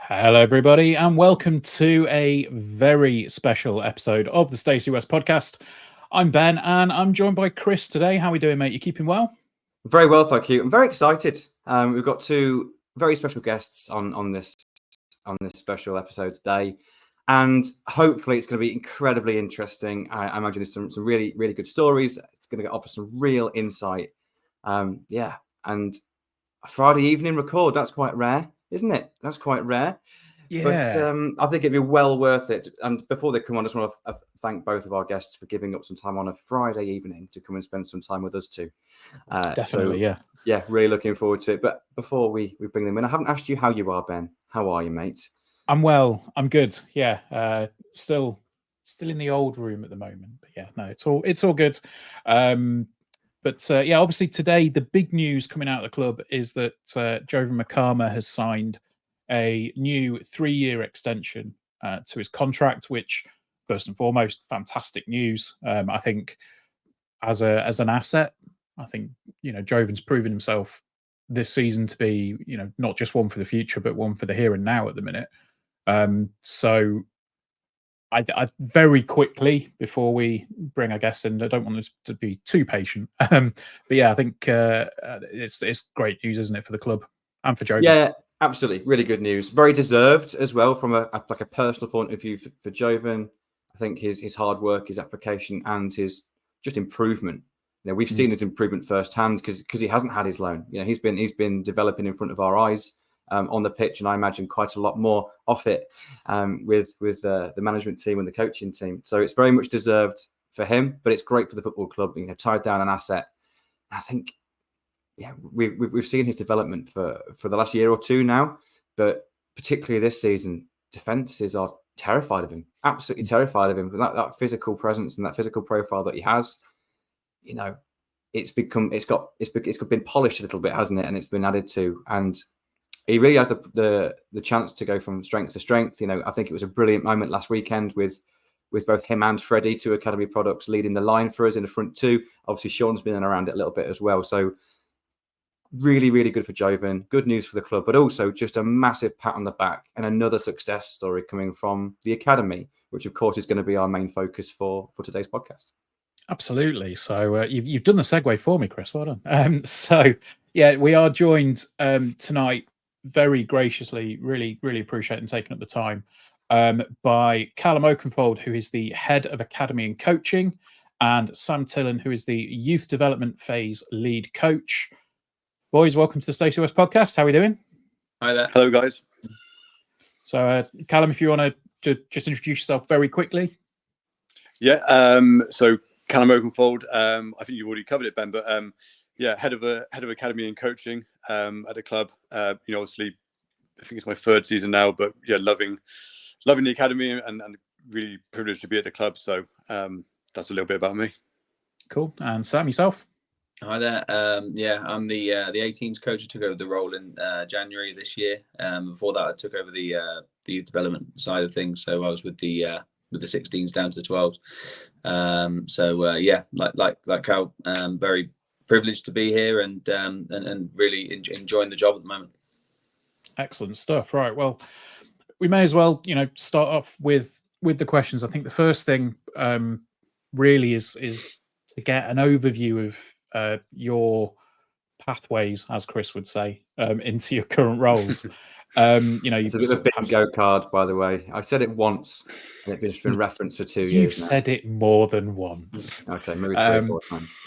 Hello, everybody, and welcome to a very special episode of the Stacey West Podcast. I'm Ben, and I'm joined by Chris today. How are we doing, mate? You keeping well? Very well, thank you. I'm very excited. We've got two very special guests on this special episode today, and hopefully it's going to be incredibly interesting. I imagine there's some really good stories. It's going to offer some real insight. And a Friday evening record, that's quite rare, isn't it? That's quite rare. Yeah. But I think it'd be well worth it. And before they come on, I just want to thank both of our guests for giving up some time on a Friday evening to come and spend some time with us too. Definitely, yeah. Yeah, really looking forward to it. But before we bring them in, I haven't asked you how you are, Ben. How are you, mate? I'm well. I'm good. Yeah. Still in the old room at the moment. But yeah, no, it's all good. But obviously today the big news coming out of the club is that Jovan Makama has signed a new 3-year extension to his contract, which first and foremost, fantastic news. I think as an asset, I think Jovan's proven himself this season to be not just one for the future, but one for the here and now at the minute. So I very quickly, before we bring our guests in, I don't want us to be too patient. But yeah, I think it's great news, isn't it, for the club and for Jovan? Yeah, absolutely, really good news. Very deserved as well from a personal point of view for Jovan. I think his hard work, his application, and his just improvement. We've seen his improvement firsthand because he hasn't had his loan. He's been developing in front of our eyes on the pitch, and I imagine quite a lot more off it with the management team and the coaching team. So it's very much deserved for him, but it's great for the football club. Tied down an asset. I think, we've seen his development for the last year or two now, but particularly this season, defenses are terrified of him, absolutely terrified of him. That physical presence and that physical profile that he has, it's been polished a little bit, hasn't it? And it's been added to, and he really has the chance to go from strength to strength. I think it was a brilliant moment last weekend with both him and Freddie, two academy products, leading the line for us in the front two. Obviously, Sean's been around it a little bit as well. So really, really good for Jovan. Good news for the club, but also just a massive pat on the back and another success story coming from the academy, which of course is going to be our main focus for today's podcast. Absolutely. So you've done the segue for me, Chris. Well done. So yeah, we are joined tonight very graciously. Really, really appreciate and taking up the time by Callum Oakenfold, who is the head of academy and coaching, and Sam Tillen, who is the youth development phase lead coach. Boys, welcome to the Stacey West Podcast. How are we doing? Hi there. Hello, guys. So, Callum, if you want to just introduce yourself very quickly. Yeah. So Callum Oakenfold. I think you've already covered it, Ben. But head of academy and coaching at the club. Obviously, I think it's my 3rd season now. But yeah, loving the academy and really privileged to be at the club. So that's a little bit about me. Cool. And Sam, yourself? Hi there. I'm the 18s coach. I took over the role in January this year. Before that, I took over the youth development side of things. So I was with the 16s down to the 12s. Like Cal, very privileged to be here and really enjoying the job at the moment. Excellent stuff. Right. Well, we may as well start off with the questions. I think the first thing really is to get an overview of your pathways, as Chris would say, into your current roles. It's a bit of a bingo card, by the way. I said it once, and it's been referenced for 2 years. You've said it more than once. Okay, maybe 3 or 4 times.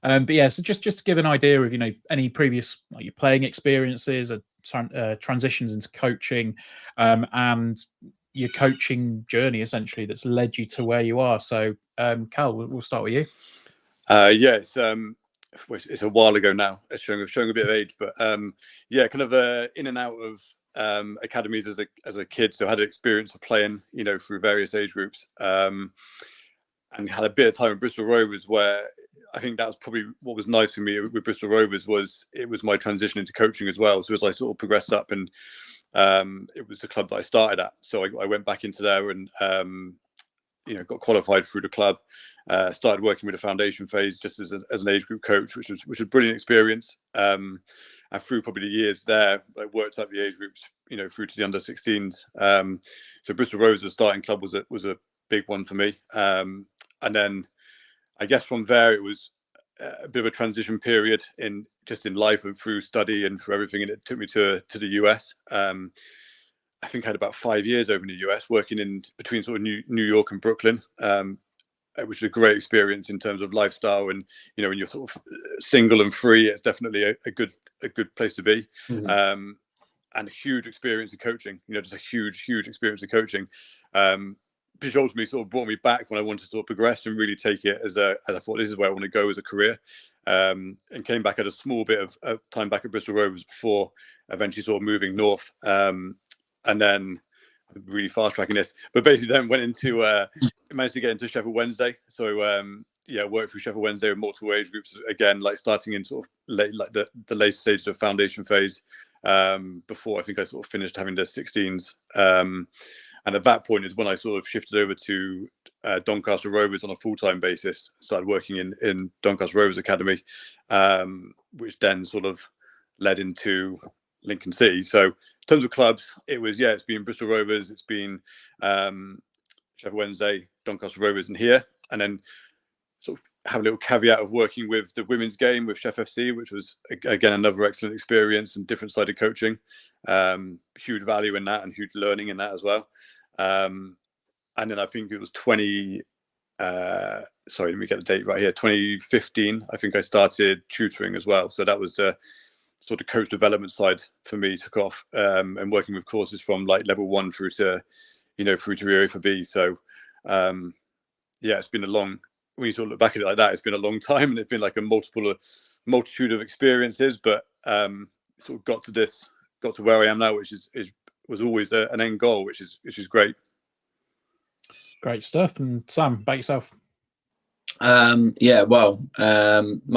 But yeah, so just to give an idea of any previous your playing experiences, transitions into coaching, and your coaching journey essentially that's led you to where you are. So, Cal, we'll start with you. It's a while ago now. It's showing a bit of age, but kind of in and out of academies as a kid. So I had an experience of playing, through various age groups. and had a bit of time at Bristol Rovers, where I think that was probably what was nice for me with Bristol Rovers, was it was my transition into coaching as well. So as I sort of progressed up, and it was the club that I started at, so I went back into there and got qualified through the club. Started working with the foundation phase just as an age group coach, which was a brilliant experience. And through probably the years there, I worked up the age groups, through to the under 16s. So Bristol Rovers, the starting club, was a big one for me. And then I guess from there it was a bit of a transition period in life and through study and through everything. And it took me to the US. I think I had about 5 years over in the US, working in between sort of New York and Brooklyn, which was a great experience in terms of lifestyle. And when you're sort of single and free, it's definitely a good place to be. Mm-hmm. And a huge experience in coaching. Just a huge experience in coaching, which ultimately sort of brought me back when I wanted to sort of progress and really take it as I thought, this is where I want to go as a career. And came back at a small bit of time back at Bristol Rovers before eventually sort of moving north. And then I'm really fast tracking this, but basically then went into managed to get into Sheffield Wednesday. So worked through Sheffield Wednesday with multiple age groups again, like starting in sort of late, like the later stages of foundation phase. Before I think I sort of finished having the 16s. And at that point is when I sort of shifted over to Doncaster Rovers on a full-time basis. Started working in Doncaster Rovers Academy, which then sort of led into Lincoln City. So in terms of clubs, it's been Bristol Rovers, it's been Sheffield Wednesday, Doncaster Rovers, and here. And then sort of have a little caveat of working with the women's game with Sheff FC, which was again another excellent experience and different sided coaching. Huge value in that and huge learning in that as well. And then I think it was 2015, I think I started tutoring as well. So that was the sort of coach development side for me, took off, and working with courses from like level 1 through to UEFA B. So it's been a long, when you sort of look back at it like that, it's been a long time, and it's been like a multitude of experiences, but sort of got to where I am now, which was always an end goal, which is great. Great stuff. And Sam, about yourself? My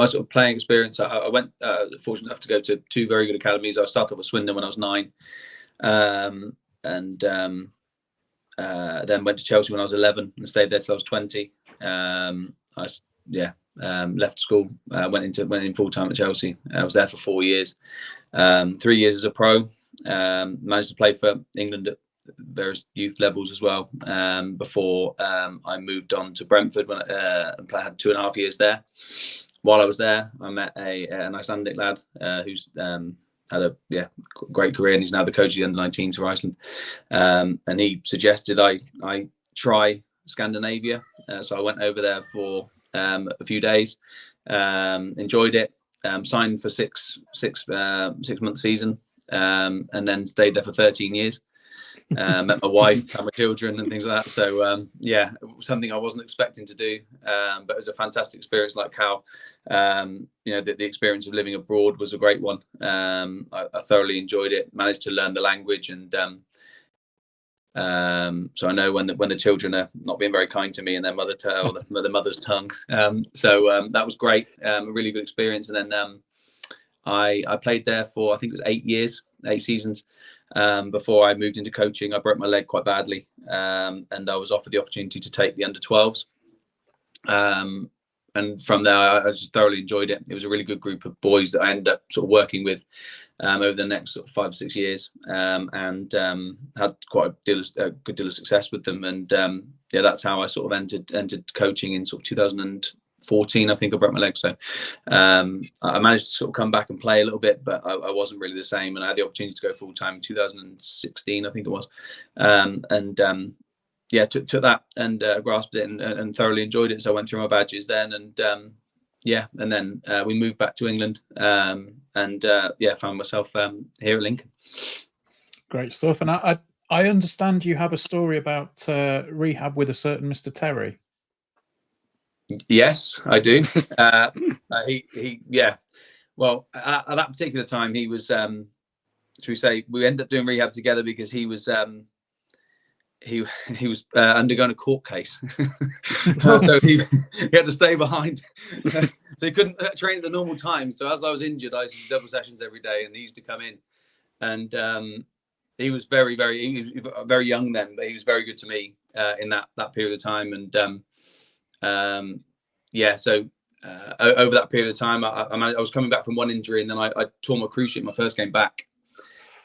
sort of playing experience, I went fortunate enough to go to 2 very good academies. I started off at Swindon when I was 9, and then went to Chelsea when I was 11 and stayed there till I was 20. Left school, went in full time at Chelsea. I was there for 4 years, 3 years as a pro. Managed to play for England at various youth levels as well, before I moved on to Brentford when I had 2.5 years there. While I was there, I met an Icelandic lad who's had a great career, and he's now the coach of the under-19s for Iceland. And he suggested I try Scandinavia, so I went over there for a few days, enjoyed it, signed for six month season, and then stayed there for 13 years. Met my wife, had my children and things like that. So it was something I wasn't expecting to do, but it was a fantastic experience. Like Cal, the experience of living abroad was a great one. I thoroughly enjoyed it, managed to learn the language, and so I know when the children are not being very kind to me in their mother's tongue. That was great, a really good experience. And then I played there for, I think it was 8 seasons, before I moved into coaching. I broke my leg quite badly, and I was offered the opportunity to take the under 12s. And from there, I just thoroughly enjoyed it. It was a really good group of boys that I ended up sort of working with over the next sort of 5 or 6 years, and had quite a good deal of success with them. And that's how I sort of entered coaching in sort of 2014. I think I broke my leg, so I managed to sort of come back and play a little bit, but I wasn't really the same. And I had the opportunity to go full time in 2016, I think it was, took that and grasped it and thoroughly enjoyed it. So I went through my badges then, and then we moved back to England, and found myself here at Lincoln. Great stuff. And I understand you have a story about rehab with a certain Mr. Terry. Yes, I do. Well, at that particular time, he was, should we say, we ended up doing rehab together because he was he was undergoing a court case, so he had to stay behind. So he couldn't train at the normal time. So as I was injured, I used to do double sessions every day, and he used to come in. And he was very young then, but he was very good to me in that period of time. And so over that period of time, I was coming back from one injury, and then I tore my cruciate my first game back.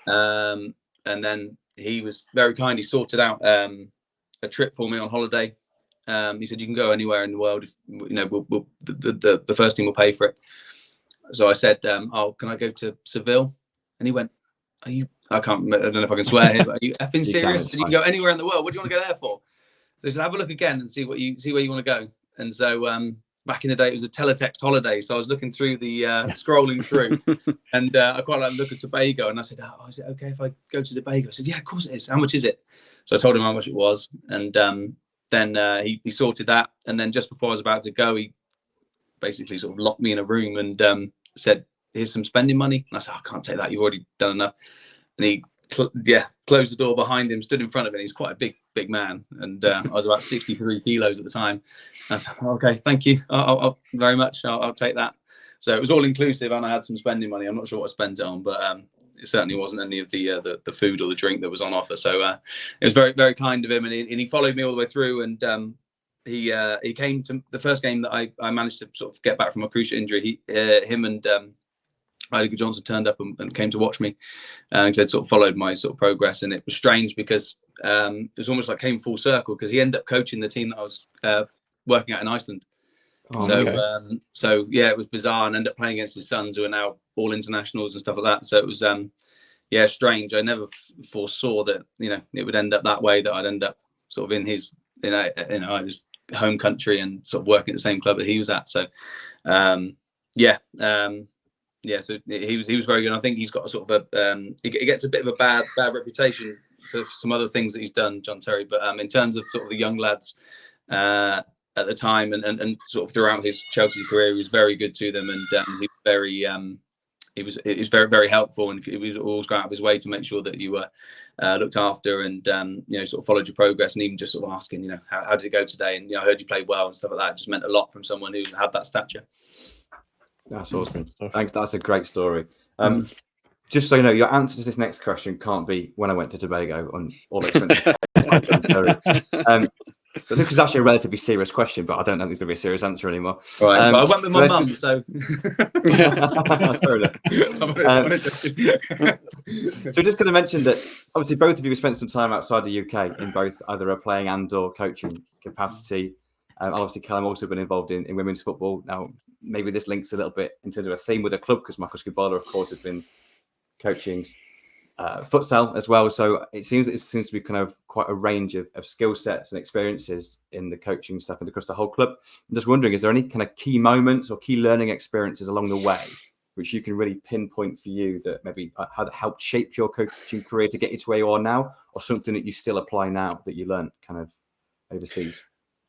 And then he was very kind. He sorted out a trip for me on holiday. He said, "You can go anywhere in the world. If, we'll the first team will pay for it." So I said, "Oh, can I go to Seville?" And he went, "Are you?" I don't know if I can swear here, but are you effing serious? You can go anywhere in the world. What do you want to go there for? So he said, "Have a look again and see where you want to go." And so back in the day, it was a teletext holiday. So I was looking through the scrolling through, and I quite like to look at Tobago. And I said, "Oh, is it okay if I go to Tobago?" I said, "Yeah, of course it is. How much is it?" So I told him how much it was, and then he sorted that. And then just before I was about to go, he basically sort of locked me in a room and said, "Here's some spending money." And I said, "I can't take that. You've already done enough." And he closed the door behind him, stood in front of him. He's quite a big man, and I was about 63 kilos at the time. And I said, "Okay, thank you. I'll very much. I'll take that." So it was all inclusive, and I had some spending money. I'm not sure what I spent it on, but it certainly wasn't any of the food or the drink that was on offer. So it was very, very kind of him, and he followed me all the way through. And he came to the first game that I managed to sort of get back from a cruciate injury. Him and Heidegger Johnson turned up and came to watch me, and had sort of followed my sort of progress. And it was strange because it was almost like came full circle, because he ended up coaching the team that I was working at in Iceland. Oh, so okay. It was bizarre, and ended up playing against his sons, who are now all internationals and stuff like that. So it was strange. I never foresaw that it would end up that way, that I'd end up sort of in his his home country and sort of working at the same club that he was at. So so he was very good. I think he's got a sort of he gets a bit of a bad reputation for some other things that he's done, John Terry. But in terms of sort of the young lads at the time and sort of throughout his Chelsea career, he was very good to them, and he was very, very helpful, and he was always going out of his way to make sure that you were looked after, and sort of followed your progress, and even just sort of asking, how did it go today, and I heard you played well and stuff like that. It just meant a lot from someone who had that stature. That's awesome. Thanks. That's a great story. Just so you know, your answer to this next question can't be when I went to Tobago on all expenses. I think it's actually a relatively serious question, but I don't know if there's going to be a serious answer anymore. Right. I went with my mum, so. Fair enough. So just going to mention that obviously both of you have spent some time outside the UK in both either a playing and or coaching capacity. Obviously, Callum also been involved in women's football. Now, maybe this links a little bit in terms of a theme with the club, because Marcus Kubala, of course, has been coaching futsal as well. So it seems to be kind of quite a range of skill sets and experiences in the coaching stuff and across the whole club. I'm just wondering, is there any kind of key moments or key learning experiences along the way which you can really pinpoint for you that maybe had helped shape your coaching career to get you to where you are now, or something that you still apply now that you learned kind of overseas?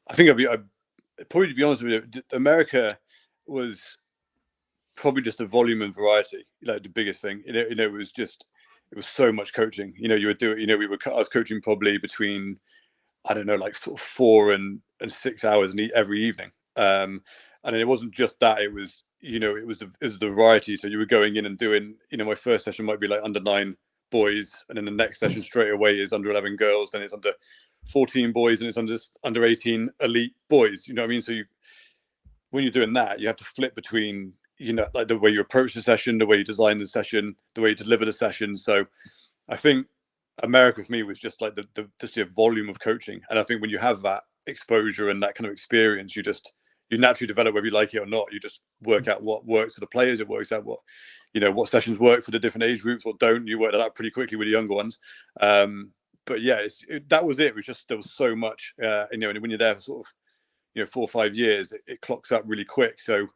I think I'd probably, to be honest with you, America was probably just the volume and variety, like the biggest thing. It was so much coaching. You would do it. I was coaching probably between, I don't know, like sort of 4 and 6 hours every evening. And then it wasn't just that. It was the variety. So you were going in and doing, my first session might be like under 9 boys, and then the next session straight away is under 11 girls, then it's under 14 boys, and it's under 18 elite boys. You know what I mean? So when you're doing that, you have to flip between, like the way you approach the session, the way you design the session, the way you deliver the session. So I think America for me was just like the volume of coaching. And I think when you have that exposure and that kind of experience, you naturally develop, whether you like it or not. You just work out what works for the players. It works out what sessions work for the different age groups or don't. You work that out pretty quickly with the younger ones. But yeah, that was it. It was just, there was so much, and when you're there for sort of, 4 or 5 years, it clocks up really quick. So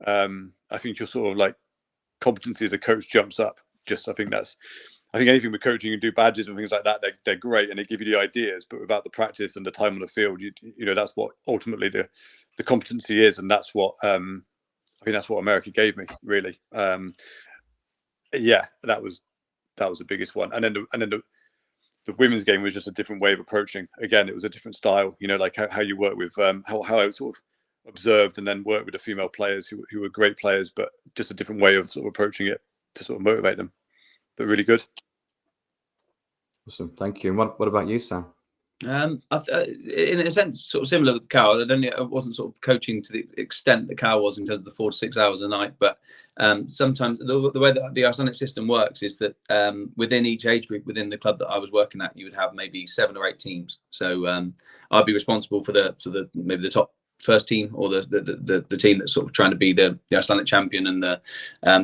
I think your sort of like competency as a coach jumps up. I think anything with coaching, you do badges and things like that, they're great and they give you the ideas, but without the practice and the time on the field, that's what ultimately the competency is. And that's what, I think that's what America gave me, really. Yeah, that was the biggest one. And then the women's game was just a different way of approaching. Again, it was a different style, like how you work with, how I sort of observed and then worked with the female players who were great players, but just a different way of sort of approaching it to sort of motivate them. But really good. Awesome, thank you. And what about you, Sam? In a sense, sort of similar with Cal. I don't think I wasn't sort of coaching to the extent that Cal was in terms of the 4 to 6 hours a night. But sometimes the way that the Icelandic system works is that within each age group within the club that I was working at, you would have maybe 7 or 8 teams. So I'd be responsible for maybe the top first team, or the team that's sort of trying to be the Icelandic champion, and the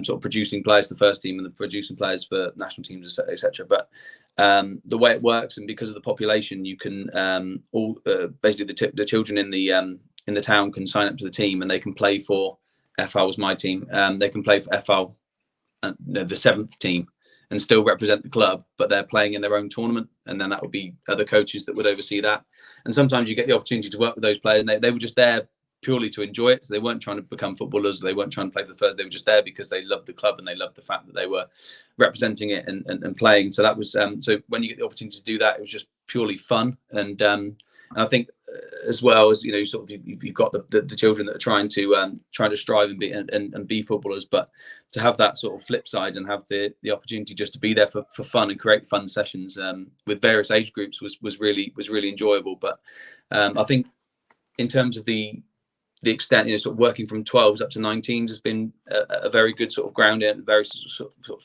sort of producing players, the first team, and the producing players for national teams, etc. But the way it works, and because of the population, you can basically the children in the town can sign up to the team, and they can play for FL was my team. They can play for FL, the 7th team, and still represent the club, but they're playing in their own tournament, and then that would be other coaches that would oversee that. And sometimes you get the opportunity to work with those players, and they were just there purely to enjoy it. So they weren't trying to become footballers. They weren't trying to play for the first. They were just there because they loved the club, and they loved the fact that they were representing it and playing. So that was so when you get the opportunity to do that, it was just purely fun. And I think as well as sort of you've got the children that are trying to strive and be footballers, but to have that sort of flip side and have the opportunity just to be there for fun and create fun sessions with various age groups was really enjoyable. But I think in terms of the extent, sort of working from 12s up to 19s has been a very good sort of grounding, and very sort of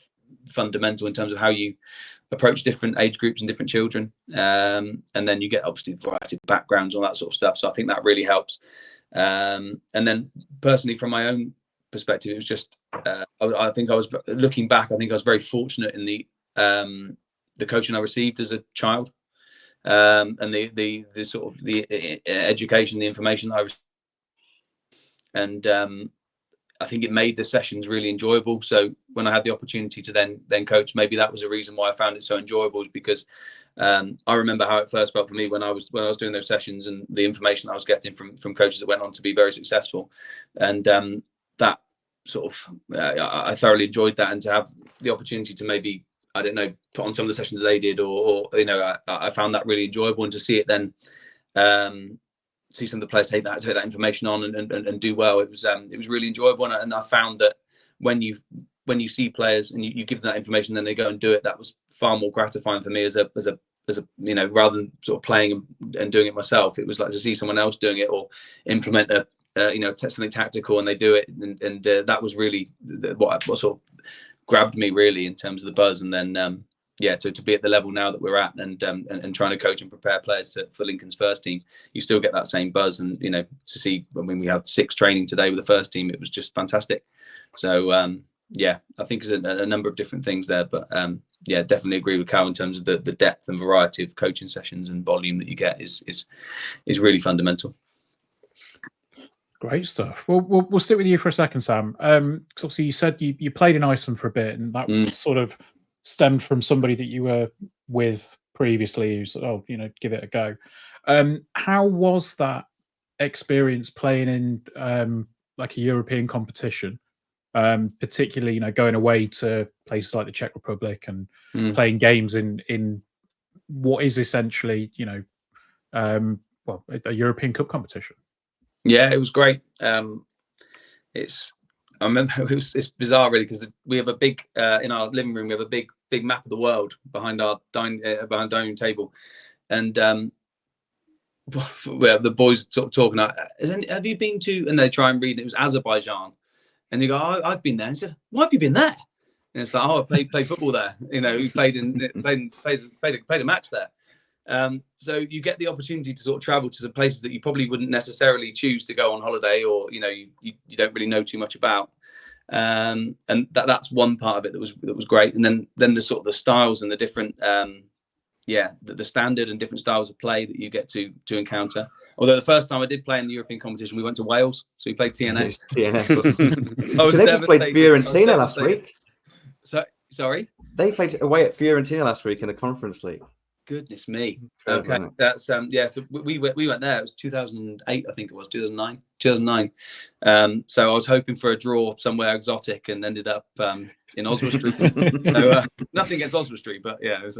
fundamental in terms of how you approach different age groups and different children. And then you get obviously a variety of backgrounds, all that sort of stuff. So I think that really helps. And then personally, from my own perspective, it was just, I think I was looking back, I think I was very fortunate in the coaching I received as a child, and the sort of the education, the information I received. And I think it made the sessions really enjoyable. So when I had the opportunity to then coach, maybe that was a reason why I found it so enjoyable, is because I remember how it first felt for me when I was doing those sessions, and the information I was getting from coaches that went on to be very successful. And that sort of I thoroughly enjoyed that, and to have the opportunity to maybe, I don't know, put on some of the sessions they did, or I found that really enjoyable. And to see it then see some of the players take that information on and do well, it was really enjoyable. And I found that when you see players and you give them that information, then they go and do it, that was far more gratifying for me as a rather than sort of playing and doing it myself. It was like to see someone else doing it, or implement something tactical, and they do it, and that was really what sort of grabbed me really in terms of the buzz. And then to be at the level now that we're at, and trying to coach and prepare players for Lincoln's first team, you still get that same buzz. And to see when we had 6 training today with the first team, it was just fantastic. So I think there's a number of different things there, but definitely agree with Cal in terms of the depth and variety of coaching sessions and volume that you get is really fundamental. Great stuff. Well, we'll stick with you for a second, Sam. Because obviously you said you played in Iceland for a bit, and that sort of stemmed from somebody that you were with previously who said, give it a go. How was that experience playing in like a European competition, particularly going away to places like the Czech Republic and playing games in what is essentially a European Cup competition? Yeah, it was great. I remember it's bizarre really, because we have a big in our living room, we have a big map of the world behind our dining table, and the boys sort of talking, have you been to, and they try and read, it was Azerbaijan, and you go, I've been there. And I said, why have you been there? And it's like, I played football there. We played a match there. So you get the opportunity to sort of travel to some places that you probably wouldn't necessarily choose to go on holiday, or you don't really know too much about, and that's one part of it that was great. And then the sort of the styles and the different the standard and different styles of play that you get to encounter. Although the first time I did play in the European competition, we went to Wales, so we played TNS. So they just played Fiorentina last week. Sorry, they played away at Fiorentina last week in the Conference League. Goodness me. Okay, that's So we went there. It was 2008, I think it was 2009. So I was hoping for a draw somewhere exotic, and ended up in Oswald Street. So nothing against Oswald Street, but yeah, it was.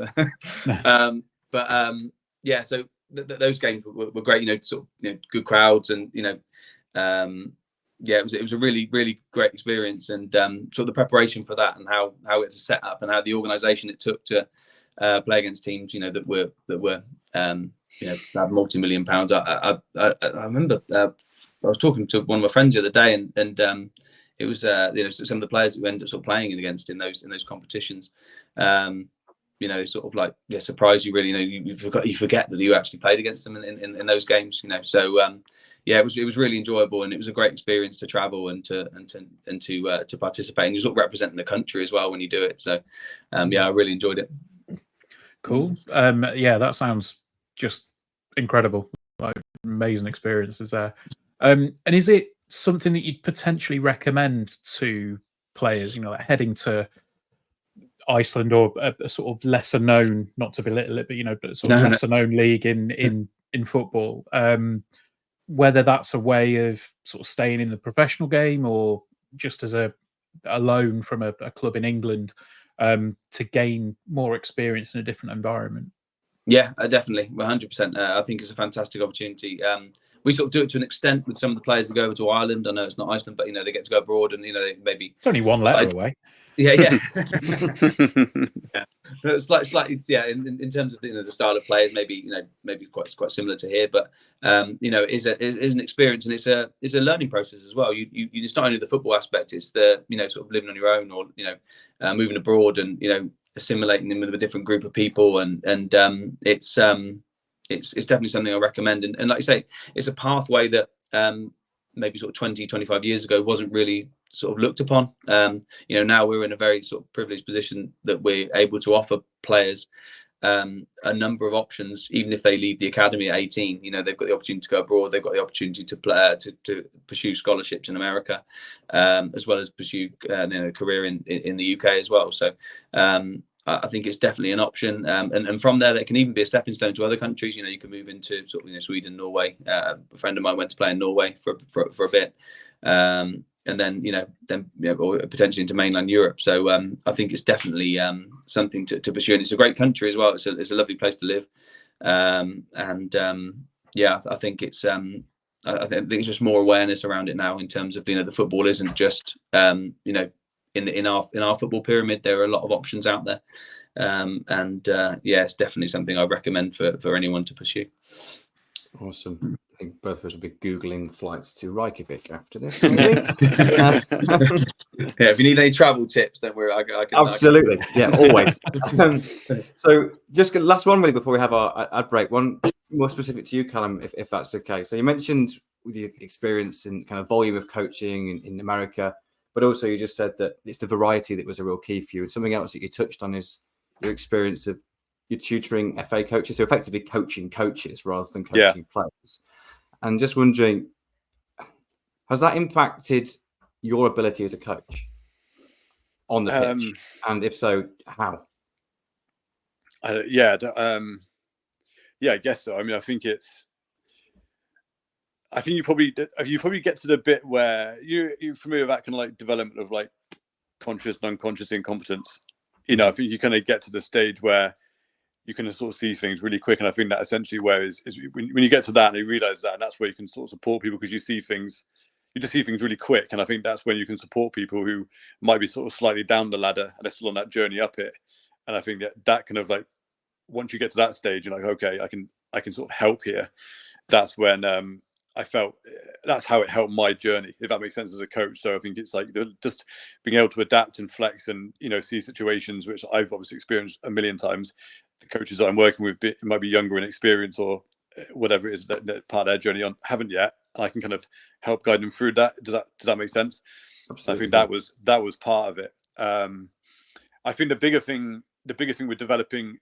Yeah, so those games were great. Sort of good crowds, and yeah, it was a really, really great experience, and sort of the preparation for that, and how it's set up, and how the organisation it took to play against teams, that were have multi-million pounds. I remember I was talking to one of my friends the other day, and it was some of the players that we ended up sort of playing against in those competitions. Sort of like surprise you really. You forget that you actually played against them in those games. So yeah, it was really enjoyable, and it was a great experience to travel and to participate, and you're sort of representing the country as well when you do it. So yeah, I really enjoyed it. Cool. Yeah, that sounds just incredible. Like amazing experiences there. And is it something that you'd potentially recommend to players? Like heading to Iceland or a sort of lesser known, not to belittle it, but but sort of lesser known league in football. Whether that's a way of sort of staying in the professional game, or just as a loan from a club in England, to gain more experience in a different environment. Yeah, definitely, 100%. I think it's a fantastic opportunity. We sort of do it to an extent with some of the players that go over to Ireland. I know it's not Iceland, but they get to go abroad, and they maybe it's only one letter away. Yeah. Yeah. Slightly, yeah. In terms of the style of players, maybe quite similar to here, but is an experience, and it's a learning process as well. It's not only the football aspect; it's the sort of living on your own, or moving abroad, and assimilating in with a different group of people, and it's definitely something I recommend. And like you say, it's a pathway that maybe sort of 20, 25 years ago wasn't really sort of looked upon. Now we're in a very sort of privileged position that we're able to offer players a number of options, even if they leave the academy at 18. They've got the opportunity to go abroad, they've got the opportunity to play, to pursue scholarships in America, as well as pursue a career in the UK as well. So I think it's definitely an option, and from there, it can even be a stepping stone to other countries. You can move into sort of Sweden, Norway. A friend of mine went to play in Norway for a bit, and then or potentially into mainland Europe. So I think it's definitely something to pursue, and it's a great country as well. It's a lovely place to live, yeah, I think it's I think there's just more awareness around it now, in terms of the football isn't just in our football pyramid. There are a lot of options out there, yeah, it's definitely something I recommend for anyone to pursue. Awesome. I think both of us will be Googling flights to Reykjavik after this, maybe. Yeah, if you need any travel tips, don't worry. I can Absolutely. Yeah, always. So just last one really before we have our ad break. One more specific to you, Callum, if that's okay. So you mentioned with your experience in kind of volume of coaching in America, but also you just said that it's the variety that was a real key for you. And something else that you touched on is your experience of your tutoring FA coaches, so effectively coaching coaches rather than coaching players. And just wondering, has that impacted your ability as a coach on the pitch? And if so, how? I guess so. I mean, I think you probably get to the bit where you're familiar with that kind of like development of like conscious and unconscious incompetence. I think you kind of get to the stage where you can sort of see things really quick, and I think that essentially where is when you get to that and you realize that, and that's where you can sort of support people, because you just see things really quick, and I think that's when you can support people who might be sort of slightly down the ladder and they're still on that journey up it. And I think that kind of like, once you get to that stage, you're like, okay, I can sort of help here. That's when I felt that's how it helped my journey, if that makes sense, as a coach. So I think it's like just being able to adapt and flex and see situations which I've obviously experienced a million times. The coaches that I'm working with might be younger in experience or whatever it is that part of their journey haven't yet. I can kind of help guide them through that. Does that make sense? Absolutely. I think that was part of it. I think the bigger thing with developing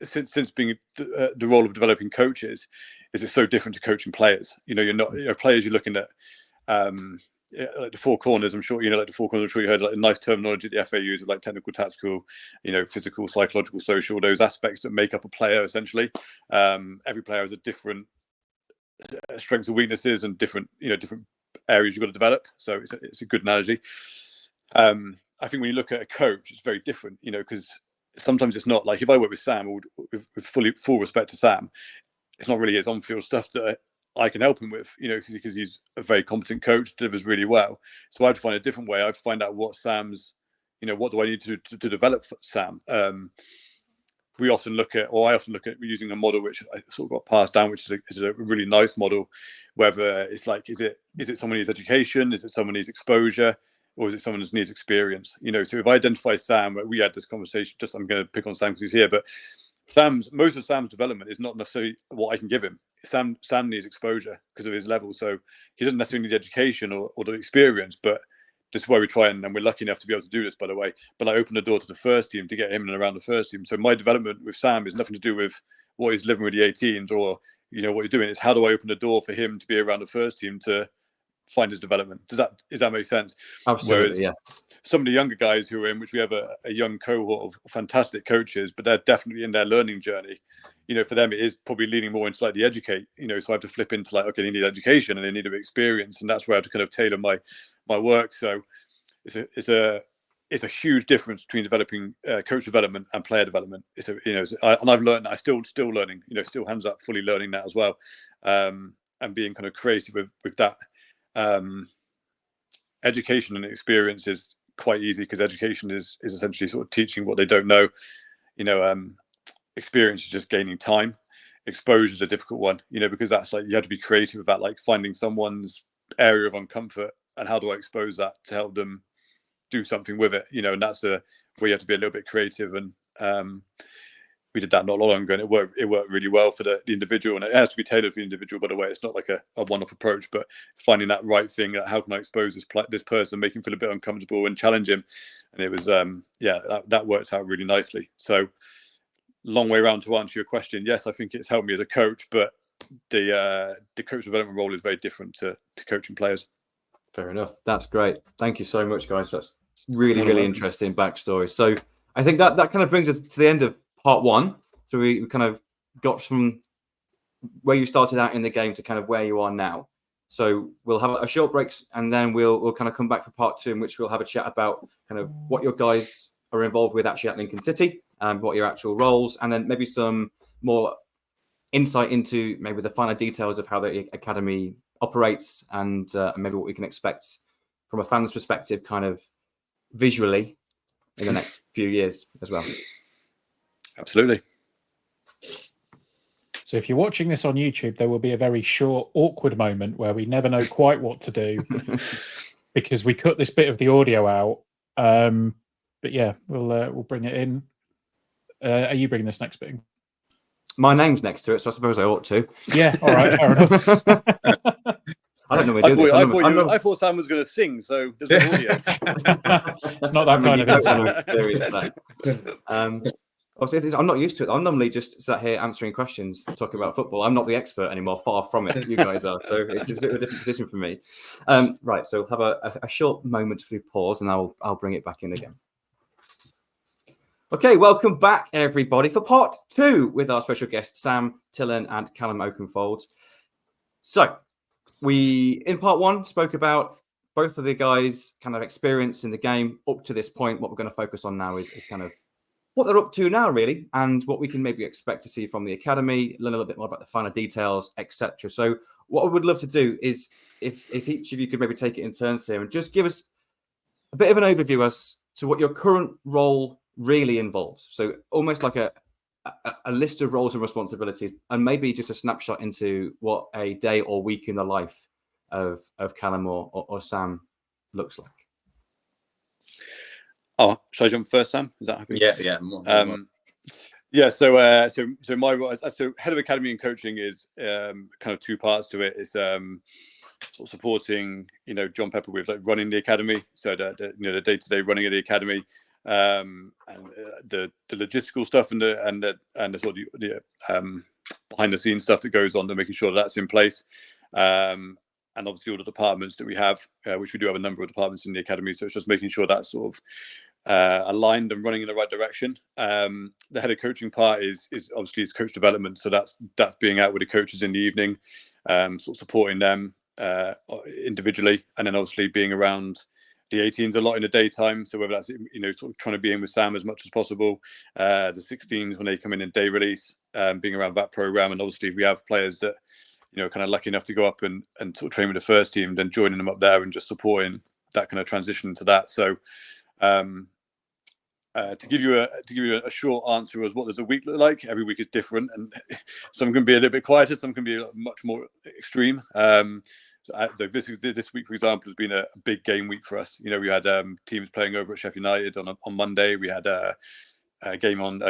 since being the role of developing coaches is it's so different to coaching players. You're not players. You're looking at like the four corners. I'm sure like the four corners. I'm sure you heard like a nice terminology that the FA uses, like technical, tactical, physical, psychological, social. Those aspects that make up a player essentially. Every player has a different strengths and weaknesses and different different areas you've got to develop. So it's a good analogy. I think when you look at a coach, it's very different, because sometimes it's not like, if I work with Sam, with full respect to Sam, it's not really his on-field stuff that I can help him with, because he's a very competent coach, delivers really well. So I'd find a different way. I'd find out what Sam's, what do I need to develop Sam? I often look at using a model which I sort of got passed down, which is a really nice model. Whether it's like, is it someone who needs education? Is it someone who needs exposure? Or is it someone who needs experience? So if I identify Sam, we had this conversation, I'm going to pick on Sam because he's here, but most of Sam's development is not necessarily what I can give him. Sam needs exposure because of his level. So he doesn't necessarily need education or the experience, but this is why we try, and we're lucky enough to be able to do this, by the way. But I open the door to the first team to get him in and around the first team. So my development with Sam is nothing to do with what he's living with the 18s or, what he's doing. It's how do I open the door for him to be around the first team to find his development. Does that make sense? Absolutely. Whereas yeah. Some of the younger guys who are in, which we have a young cohort of fantastic coaches, but they're definitely in their learning journey. For them, it is probably leaning more into like the educate, so I have to flip into like, okay, they need education and they need a bit of experience. And that's where I have to kind of tailor my work. So it's a huge difference between developing coach development and player development. And I've learned, I'm still learning, still hands up, fully learning that as well. And being kind of creative with that. Education and experience is quite easy because education is essentially sort of teaching what they don't know. Experience is just gaining time. Exposure is a difficult one, because that's like, you have to be creative about like finding someone's area of uncomfort and how do I expose that to help them do something with it, and that's where you have to be a little bit creative. And we did that not long ago, and it worked really well for the individual, and it has to be tailored for the individual, by the way. It's not like a one-off approach, but finding that right thing, that how can I expose this person, make him feel a bit uncomfortable and challenge him. And it was that worked out really nicely. So long way around to answer your question. Yes, I think it's helped me as a coach, but the coach development role is very different to coaching players. Fair enough. That's great. Thank you so much, guys. That's really interesting backstory. So I think that kind of brings us to the end of part one. So we kind of got from where you started out in the game to kind of where you are now. So we'll have a short break, and then we'll kind of come back for part two, in which we'll have a chat about kind of what your guys are involved with actually at Lincoln City, and what your actual roles, and then maybe some more insight into maybe the finer details of how the academy operates, and maybe what we can expect from a fan's perspective, kind of visually in the next few years as well. Absolutely. So if you're watching this on YouTube, there will be a very short, awkward moment where we never know quite what to do because we cut this bit of the audio out. But yeah, we'll bring it in. Are you bringing this next bit in? My name's next to it, so I suppose I ought to. Yeah, all right, fair enough. I don't know. I thought Sam was going to sing, so there's no audio. It's not that kind of experience. I'm not used to it. I'm normally just sat here answering questions, talking about football. I'm not the expert anymore, far from it. You guys are, so it's just a bit of a different position for me. Right, so have a short moment to pause, and I'll bring it back in again. Okay, welcome back, everybody, for part two with our special guests, Sam, Tillen, and Callum Oakenfold. So, we, in part one, spoke about both of the guys' kind of experience in the game up to this point. What we're going to focus on now is kind of what they're up to now, really, and what we can maybe expect to see from the academy, learn a little bit more about the finer details, etc. So, what I would love to do is, if each of you could maybe take it in turns here and just give us a bit of an overview as to what your current role really involves. So almost like a list of roles and responsibilities, and maybe just a snapshot into what a day or week in the life of Callum or Sam looks like. Oh, should I jump first, Sam? Is that happy? Yeah. Yeah. So my role, so head of academy and coaching is kind of two parts to it. It's sort of supporting, John Pepper with like running the academy. So the day-to-day running of the academy. And the logistical stuff and the sort of the behind the scenes stuff that goes on, to making sure that's in place, and obviously all the departments that we have, which we do have a number of departments in the academy, so it's just making sure that's sort of aligned and running in the right direction. The head of coaching part is obviously is coach development, so that's being out with the coaches in the evening, sort of supporting them individually, and then obviously being around The 18s a lot in the daytime, so whether that's sort of trying to be in with Sam as much as possible. The 16s when they come in day release, being around that program, and obviously if we have players that kind of lucky enough to go up and sort of train with the first team, then joining them up there and just supporting that kind of transition to that. So to give you a short answer as what does a week look like, every week is different, and some can be a little bit quieter, some can be much more extreme. So this week, for example, has been a big game week for us. We had teams playing over at Sheffield United on Monday. We had a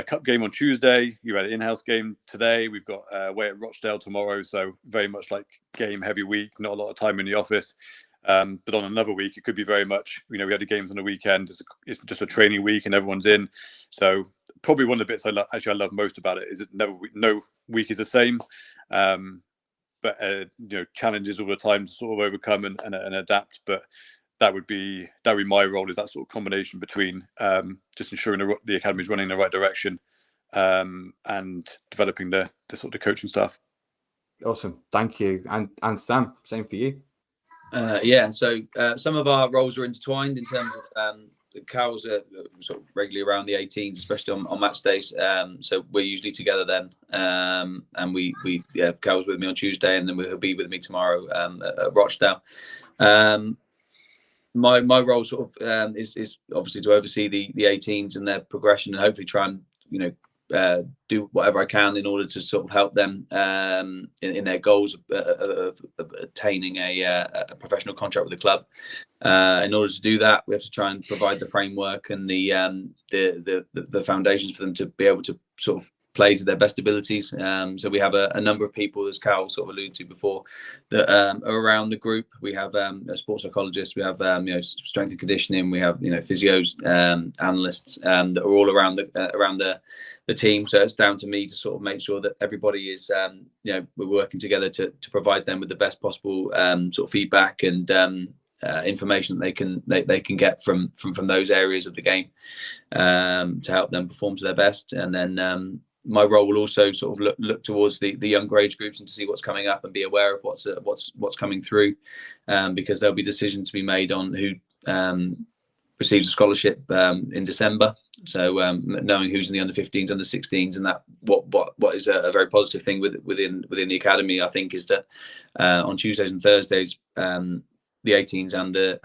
cup game on Tuesday. You had an in-house game today. We've got away at Rochdale tomorrow. So very much like game heavy week. Not a lot of time in the office. But on another week, it could be very much. We had the games on the weekend. It's just a training week, and everyone's in. So probably one of the bits I love most about it is that no week is the same. But challenges all the time to sort of overcome and adapt. But that would be my role, is that sort of combination between just ensuring the academy is running in the right direction and developing the sort of coaching staff. Awesome, thank you. And Sam, same for you. So some of our roles are intertwined in terms of Cal's sort of regularly around the 18s, especially on match days. So we're usually together then, and we Cal's with me on Tuesday, and then he'll be with me tomorrow at Rochdale. My role sort of is obviously to oversee the 18s and their progression, and hopefully try and do whatever I can in order to sort of help them in their goals of attaining a professional contract with the club. In order to do that, we have to try and provide the framework and the foundations for them to be able to sort of play to their best abilities. So we have a number of people, as Cal sort of alluded to before, that are around the group. We have a sports psychologist, we have strength and conditioning, we have physios, analysts that are all around the team. So it's down to me to sort of make sure that everybody is we're working together to provide them with the best possible sort of feedback and information that they can get from those areas of the game to help them perform to their best. And then my role will also sort of look towards the younger age groups and to see what's coming up and be aware of what's coming through, because there'll be decisions to be made on who receives a scholarship in December. So knowing who's in the under 15s, under 16s, and that what is a very positive thing within the academy, I think, is that on Tuesdays and Thursdays the 18s and the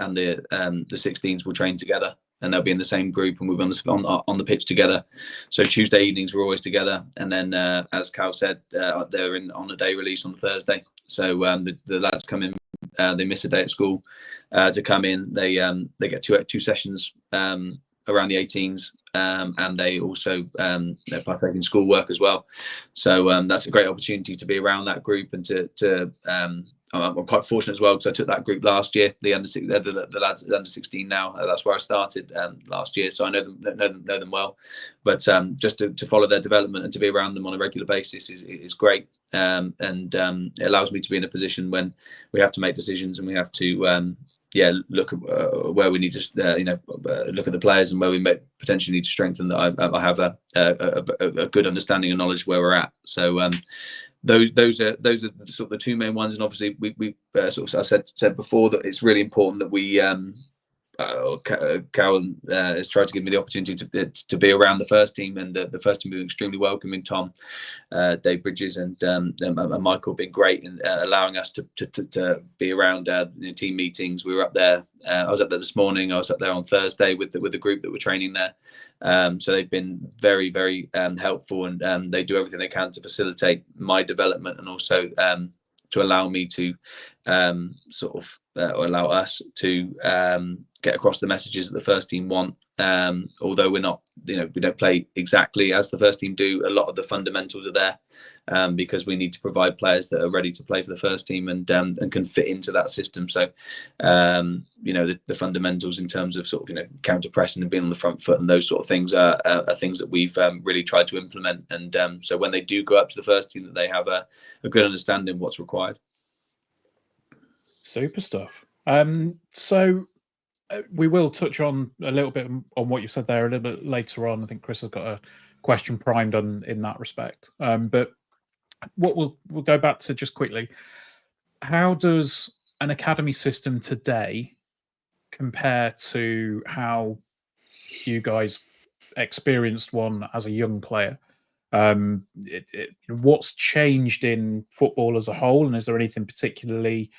16s will train together, and they'll be in the same group, and we'll be on the pitch together. So Tuesday evenings we're always together, and then as Cal said, they're on a day release on Thursday. So the lads come in, they miss a day at school to come in. They get two sessions around the 18s, and they also they partake in schoolwork as well. So that's a great opportunity to be around that group and to I'm quite fortunate as well, because I took that group last year, the lads under 16 now. That's where I started last year, so I know them well. But just to follow their development and to be around them on a regular basis is great, and it allows me to be in a position when we have to make decisions and we have to look at where we need to look at the players and where we may potentially need to strengthen. That I have a good understanding and knowledge where we're at. So. Those are sort of the two main ones, and obviously we sort of I said before that it's really important that we Callum has tried to give me the opportunity to be around the first team, and the first team being extremely welcoming. Tom, Dave Bridges, and Michael being great in allowing us to be around team meetings. We were up there. I was up there this morning. I was up there on Thursday with the group that were training there. So they've been very, very helpful, and they do everything they can to facilitate my development, and also to allow me to or allow us to get across the messages that the first team want. Although we're not, we don't play exactly as the first team do, a lot of the fundamentals are there, because we need to provide players that are ready to play for the first team and can fit into that system. So, the fundamentals in terms of sort of, counter pressing and being on the front foot and those sort of things are things that we've really tried to implement. And so when they do go up to the first team, that they have a good understanding of what's required. Super stuff. So we will touch on a little bit on what you said there a little bit later on. I think Chris has got a question primed in that respect. But what we'll go back to just quickly. How does an academy system today compare to how you guys experienced one as a young player? What's changed in football as a whole, and is there anything particularly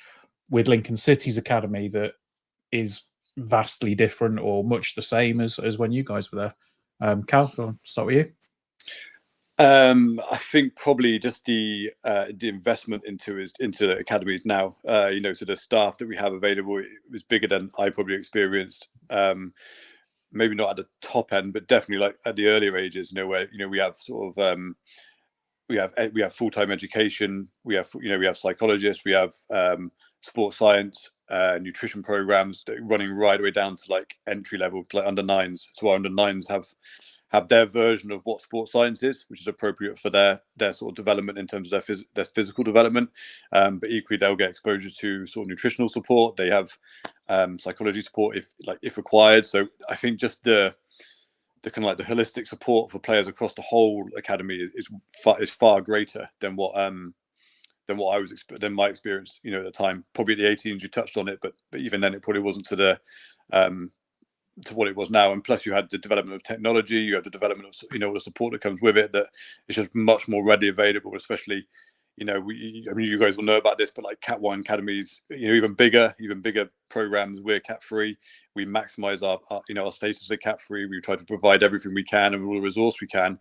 with Lincoln City's academy that is vastly different or much the same as when you guys were there? Cal, I'll start with you. I think probably just the investment into the academies now. So the staff that we have available is bigger than I probably experienced. Maybe not at the top end, but definitely like at the earlier ages. Where we have sort of we have full-time education. We have psychologists. We have sports science, nutrition programs that are running right the way down to like entry level, like under nines. So our under nines have their version of what sports science is, which is appropriate for their sort of development in terms of their physical development. But equally, they'll get exposure to sort of nutritional support. They have psychology support if required. So I think just the kind of like the holistic support for players across the whole academy is far greater than what than my experience. At the time, probably at the 18s you touched on it, but even then it probably wasn't to what it was now. And plus you had the development of technology, you had the development of the support that comes with it, that is just much more readily available, especially you guys will know about this, but like Cat 1 academies, even bigger programs. We're Cat 3. We maximize our status as Cat 3. We try to provide everything we can and all the resource we can,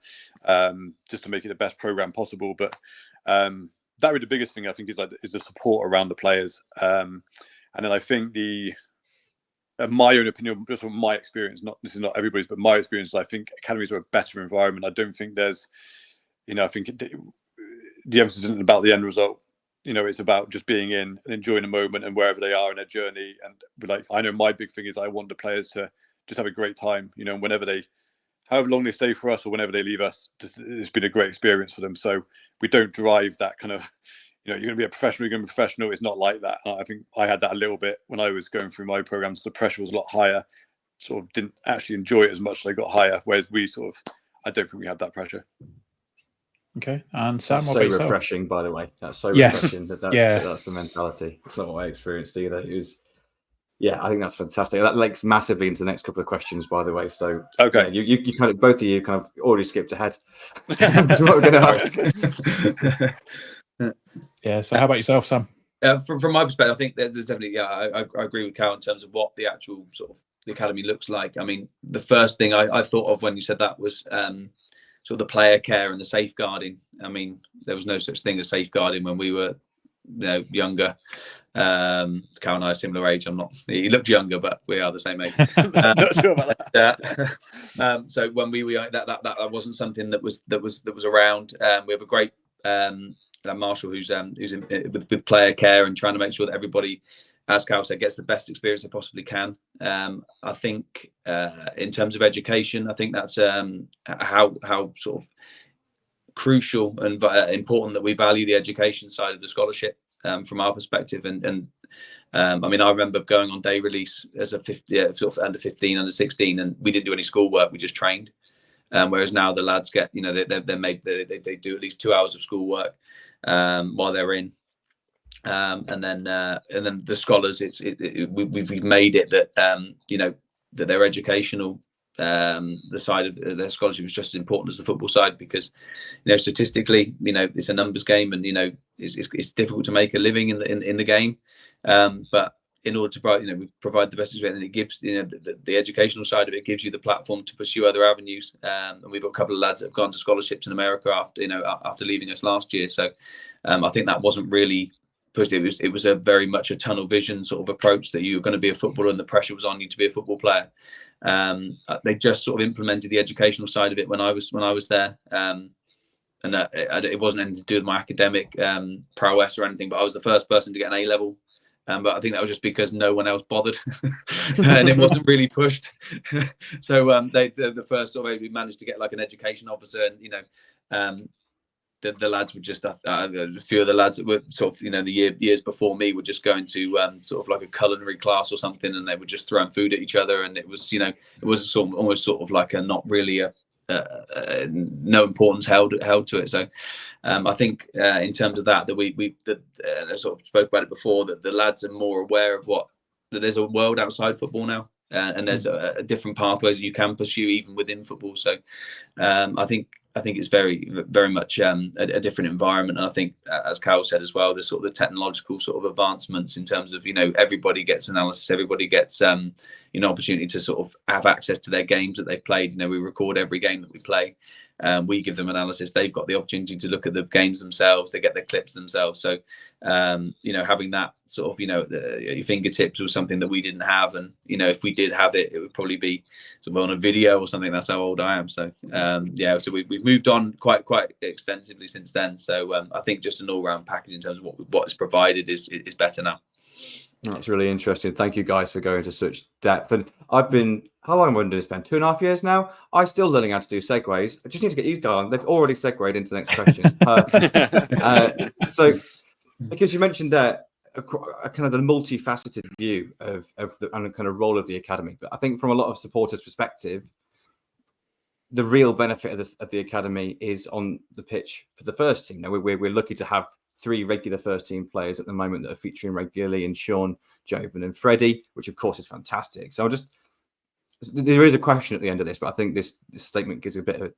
just to make it the best program possible. But that would be the biggest thing, I think, is the support around the players. And then I think my own opinion, just from my experience, this is not everybody's, but my experience, I think academies are a better environment. I don't think there's, I think the emphasis isn't about the end result. It's about just being in and enjoying the moment and wherever they are in their journey. And I know my big thing is I want the players to just have a great time, however long they stay for us or whenever they leave us, it's been a great experience for them. So we don't drive that kind of, you're going to be a professional, you're going to be professional. It's not like that. I think I had that a little bit when I was going through my programs. The pressure was a lot higher. Sort of didn't actually enjoy it as much as I got higher. Whereas I don't think we had that pressure. Okay, and Sam, that's so refreshing, by the way. That's so refreshing. That's the mentality. It's not what I experienced either. It was, I think that's fantastic. That links massively into the next couple of questions, by the way. So, okay, you kind of, both of you kind of already skipped ahead to what we're going to ask. Yeah. So, how about yourself, Sam? From my perspective, I think there's definitely, I agree with Cal in terms of what the actual sort of the academy looks like. I mean, the first thing I thought of when you said that was sort of the player care and the safeguarding. I mean, there was no such thing as safeguarding when we were younger. Cal and I are similar age. He looked younger, but we are the same age. Not sure about that. So when we were that wasn't something that was around. We have a great Marshall who's with player care and trying to make sure that everybody, as Cal said, gets the best experience they possibly can. I think in terms of education, I think that's how sort of crucial and important that we value the education side of the scholarship from our perspective. And I mean, I remember going on day release as a sort of under 15, under 16, and we didn't do any schoolwork. We just trained. Whereas now the lads get, they do at least 2 hours of schoolwork while they're in. And then the scholars, we've made it that that their educational the side of their scholarship is just as important as the football side, because statistically it's a numbers game, and it's difficult to make a living in the game, but in order to provide the best experience, and it gives the educational side of it gives you the platform to pursue other avenues, and we've got a couple of lads that have gone to scholarships in America after leaving us last year. So I think that wasn't really pushed. It was a very much a tunnel vision sort of approach, that you were going to be a footballer and the pressure was on you to be a football player. They just sort of implemented the educational side of it when I was there, and it wasn't anything to do with my academic prowess or anything, but I was the first person to get an A level. But I think that was just because no one else bothered, and it wasn't really pushed. So the first sort of we managed to get like an education officer, and the lads were just a few of the lads that were sort of the years before me were just going to sort of like a culinary class or something, and they were just throwing food at each other, and it was it was almost sort of like a not really a no importance held to it. So I think in terms of that we I sort of spoke about it before, that the lads are more aware of what there's a world outside football now, and there's a different pathways you can pursue even within football. So I think it's very, very much a different environment. And I think, as Cal said as well, the sort of the technological sort of advancements in terms of, everybody gets analysis, everybody gets opportunity to sort of have access to their games that they've played. We record every game that we play. We give them analysis. They've got the opportunity to look at the games themselves. They get their clips themselves. So, having that sort of, your fingertips was something that we didn't have. And, if we did have it, it would probably be sort of on a video or something. That's how old I am. So, so we've moved on quite extensively since then. So I think just an all-round package in terms of what is provided is better now. That's really interesting. Thank you guys for going to such depth. And how long have I been doing this, Ben? 2.5 years now. I'm still learning how to do segues. I just need to get you guys on. They've already segued into the next question. Perfect. So, because you mentioned that a kind of the multifaceted view of the and the kind of role of the academy, but I think from a lot of supporters' perspective, the real benefit of the academy is on the pitch for the first team. Now we're lucky to have 3 regular first team players at the moment that are featuring regularly, in Sean, Jovan and Freddie, which of course is fantastic. So there is a question at the end of this, but I think this statement gives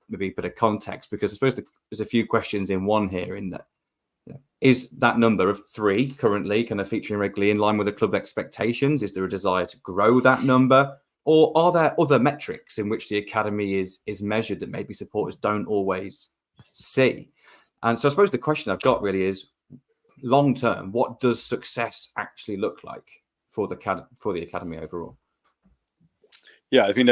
maybe a bit of context, because I suppose there's a few questions in one here, in that, is that number of 3 currently kind of featuring regularly in line with the club expectations? Is there a desire to grow that number? Or are there other metrics in which the academy is measured that maybe supporters don't always see? And so I suppose the question I've got really is, long term, what does success actually look like for the academy overall? Yeah, I think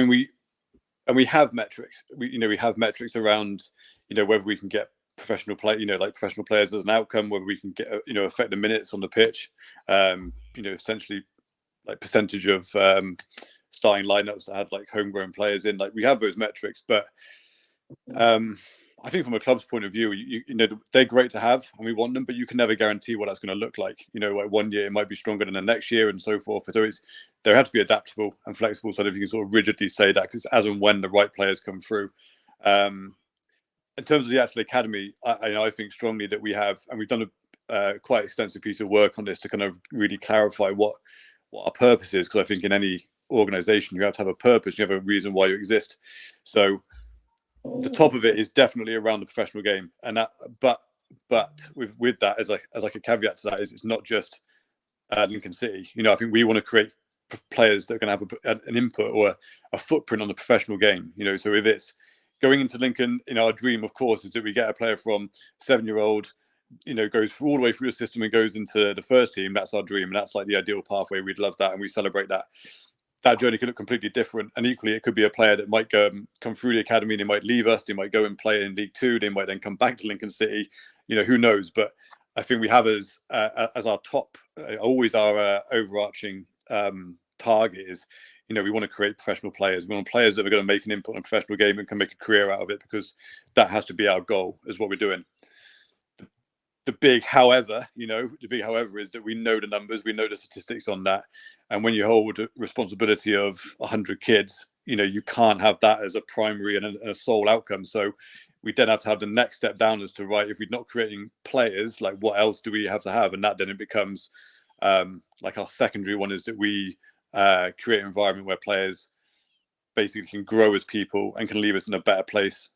we have metrics. We have metrics around whether we can get professional professional players as an outcome, whether we can get affect the minutes on the pitch, essentially like percentage of starting lineups that have like homegrown players in. Like, we have those metrics, but I think from a club's point of view, they're great to have and we want them, but you can never guarantee what that's going to look like. Like one year it might be stronger than the next year and so forth. So they have to be adaptable and flexible, so that you can sort of rigidly say that, because it's as and when the right players come through. In terms of the actual academy, I think strongly that we have, and we've done a quite extensive piece of work on this to kind of really clarify what our purpose is, because I think in any organization you have to have a purpose, you have a reason why you exist. So the top of it is definitely around the professional game, and that, but with that as like a caveat to that, is it's not just Lincoln City. I think we want to create players that are going to have an input or a footprint on the professional game. So if it's going into Lincoln, our dream, of course, is that we get a player from 7-year-old, goes all the way through the system and goes into the first team. That's our dream, and that's like the ideal pathway. We'd love that, and we celebrate that. That journey could look completely different, and equally, it could be a player that might come through the academy. They might leave us. They might go and play in League 2. They might then come back to Lincoln City. Who knows? But I think we have as our top, always our overarching target is, we want to create professional players. We want players that are going to make an input on a professional game and can make a career out of it, because that has to be our goal, is what we're doing. The big however is that we know the numbers, we know the statistics on that. And when you hold a responsibility of 100 kids, you can't have that as a primary and a sole outcome. So we then have to have the next step down as to, right, if we're not creating players, like what else do we have to have? And that then it becomes like our secondary one, is that we create an environment where players basically can grow as people and can leave us in a better place,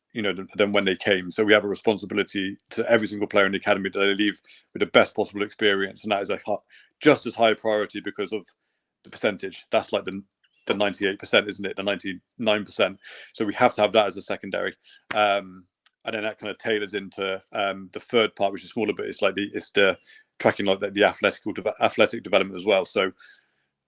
than when they came. So we have a responsibility to every single player in the academy that they leave with the best possible experience, and that is just as high a priority because of the percentage. That's like the 98%, isn't it? The 99%. So we have to have that as a secondary, and then that kind of tailors into the third part, which is smaller, but it's the tracking like the athletic development as well. So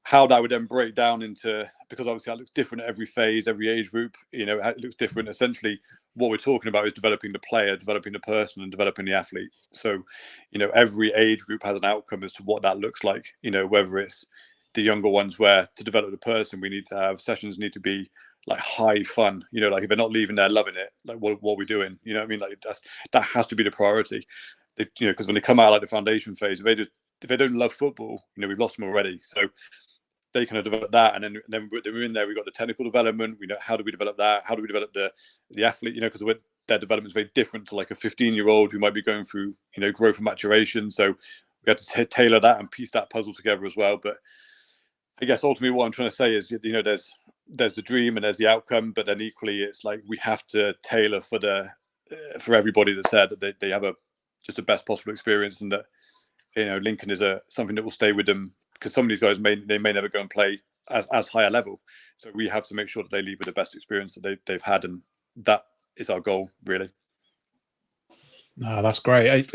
how that would then break down into, because obviously that looks different at every phase, every age group, it looks different. Essentially, what we're talking about is developing the player, developing the person, and developing the athlete. So, every age group has an outcome as to what that looks like, whether it's the younger ones, where to develop the person, we need to have sessions need to be like high fun, like if they're not leaving there loving it, like what are we doing? What I mean? Like that has to be the priority, because when they come out like the foundation phase, if they don't love football, we've lost them already. So they kind of develop that, and then we're in there. We've got the technical development. We know, how do we develop that? How do we develop the athlete? Because their development is very different to like a 15-year-old who might be going through growth and maturation. So we have to tailor that and piece that puzzle together as well. But I guess ultimately what I'm trying to say is, you know, there's the dream and there's the outcome, but then equally it's like we have to tailor for everybody that's there, that they have just the best possible experience, and that, you know, Lincoln is something that will stay with them, because some of these guys may never go and play as high a level. So we have to make sure that they leave with the best experience that they've had, and that is our goal, really. No, that's great.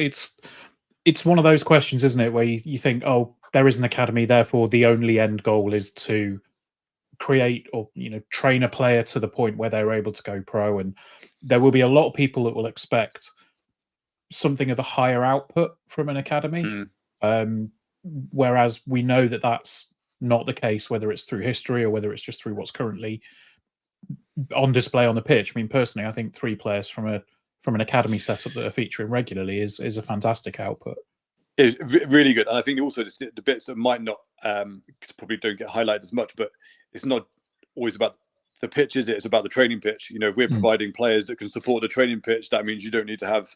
It's one of those questions, isn't it, where you think, oh, there is an academy, therefore the only end goal is to create or, you know, train a player to the point where they're able to go pro. And there will be a lot of people that will expect something of a higher output from an academy. Whereas we know that that's not the case, whether it's through history or whether it's just through what's currently on display on the pitch. I mean, personally, I think 3 players from an academy setup that are featuring regularly is a fantastic output. It's really good. And I think also the bits that might not probably don't get highlighted as much, but it's not always about the pitch, is it? It's about the training pitch. You know, if we're providing players that can support the training pitch, that means you don't need to have,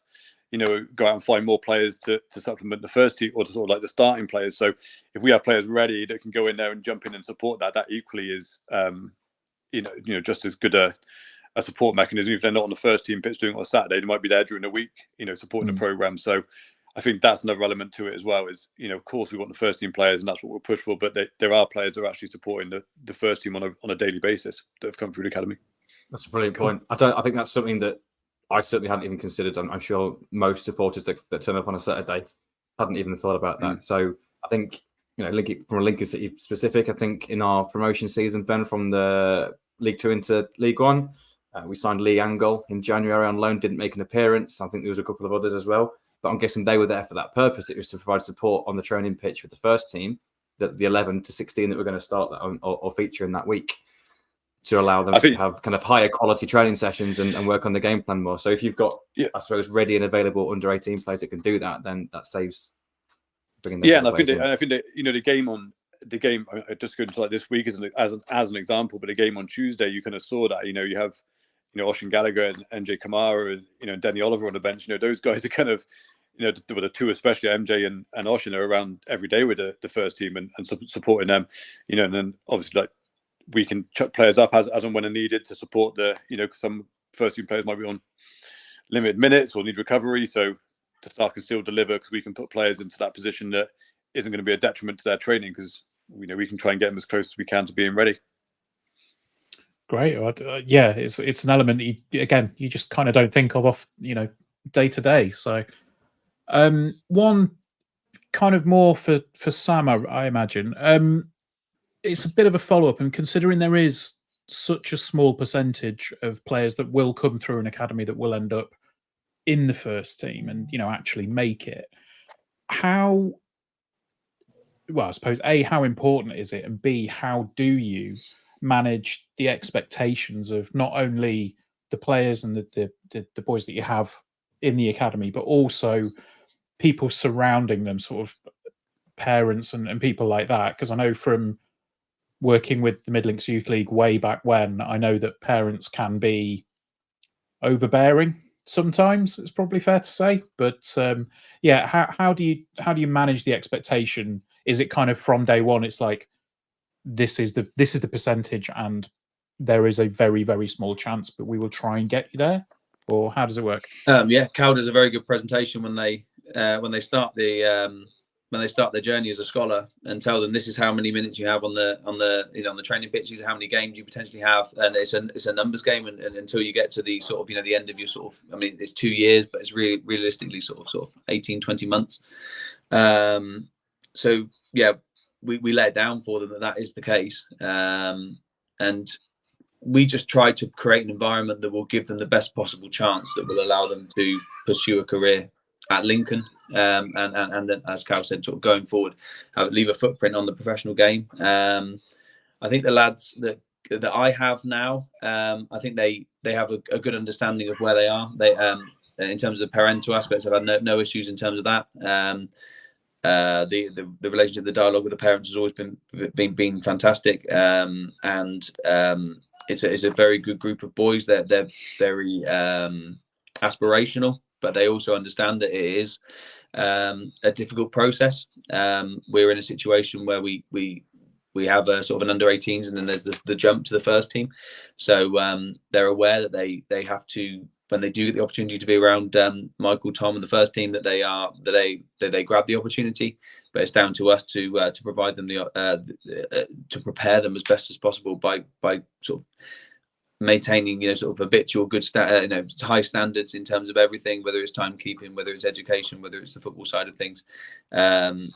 you know, go out and find more players to supplement the first team, or to sort of like the starting players. So if we have players ready that can go in there and jump in and support that equally is, you know, just as good a support mechanism. If they're not on the first team pitch doing it on a Saturday, they might be there during the week, you know, supporting the program. So I think that's another element to it as well, is, you know, of course we want the first team players and that's what we'll push for, but there are players that are actually supporting the first team on a daily basis that have come through the academy. That's a brilliant point. I think that's something that I certainly hadn't even considered. I'm sure most supporters that turn up on a Saturday hadn't even thought about that. So I think, you know, from a Lincoln City specific, I think in our promotion season, Ben, from the League 2 into League 1, we signed Lee Angle in January on loan, didn't make an appearance. I think there was a couple of others as well, but I'm guessing they were there for that purpose. It was to provide support on the training pitch with the first team, the 11 to 16 that we're going to start that or feature in that week, to allow them to have kind of higher quality training sessions and work on the game plan more. So if you've got, I suppose, ready and available under 18 players that can do that, then that saves bringing those. And I think that, you know, the game, I just go into like this week as an example, but the game on Tuesday, you kind of saw that, you know, you have, you know, Oshin Gallagher and MJ Kamara and, you know, Denny Oliver on the bench. You know, those guys are kind of, you know, the 2, especially MJ and Oshin, are around every day with the first team and supporting them, you know, and then obviously like we can chuck players up as and when are needed to support you know, some first team players might be on limited minutes or need recovery. So the staff can still deliver, because we can put players into that position that isn't going to be a detriment to their training, because, you know, we can try and get them as close as we can to being ready. Great. Yeah, it's an element that you just kind of don't think of off, you know, day to day. So one kind of more for Sam, I imagine. It's a bit of a follow-up, and considering there is such a small percentage of players that will come through an academy that will end up in the first team and, you know, actually make it, I suppose, A, how important is it? And B, how do you manage the expectations of not only the players and the boys that you have in the academy, but also people surrounding them, sort of parents and people like that? Because I know from working with the Midlinks Youth League way back when, I know that parents can be overbearing sometimes, it's probably fair to say. But how do you manage the expectation? Is it kind of from day one, it's like, this is the percentage and there is a very, very small chance, but we will try and get you there? Or how does it work? Cal does a very good presentation when they start their journey as a scholar, and tell them this is how many minutes you have on the training pitches, how many games you potentially have, and it's a numbers game, and until you get to the sort of, you know, the end of your sort of, I mean, it's 2 years, but it's really realistically sort of 18, 20 months. So yeah, we lay it down for them that is the case, and we just try to create an environment that will give them the best possible chance, that will allow them to pursue a career at Lincoln, and then, as Cal said, sort of going forward, leave a footprint on the professional game. I think the lads that I have now, I think they have a good understanding of where they are. They in terms of the parental aspects, I've had no issues in terms of that. The relationship, the dialogue with the parents has always been fantastic, and it's a very good group of boys. They're very aspirational, but they also understand that it is a difficult process. We're in a situation where we we have a sort of an under 18s, and then there's the jump to the first team. So they're aware that they have to, when they do get the opportunity to be around Michael, Tom, and the first team, that they grab the opportunity. But it's down to us to provide them to prepare them as best as possible by sort of maintaining, sort of habitual good high standards in terms of everything, whether it's timekeeping, whether it's education, whether it's the football side of things. And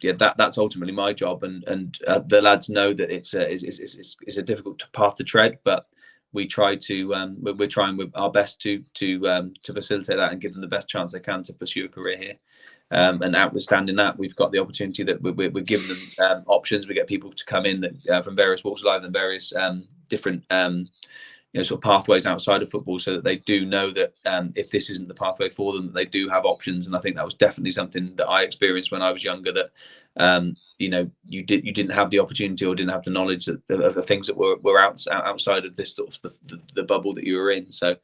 yeah, that's ultimately my job, and the lads know that it's a difficult path to tread, but we try to we're trying with our best to facilitate that and give them the best chance they can to pursue a career here. And notwithstanding that, we've got the opportunity that we're giving them options. We get people to come in that from various walks of life and various different sort of pathways outside of football, so that they do know that if this isn't the pathway for them, they do have options. And I think that was definitely something that I experienced when I was younger, that you didn't have the opportunity or didn't have the knowledge of the things that were outside of this sort of the bubble that you were in. So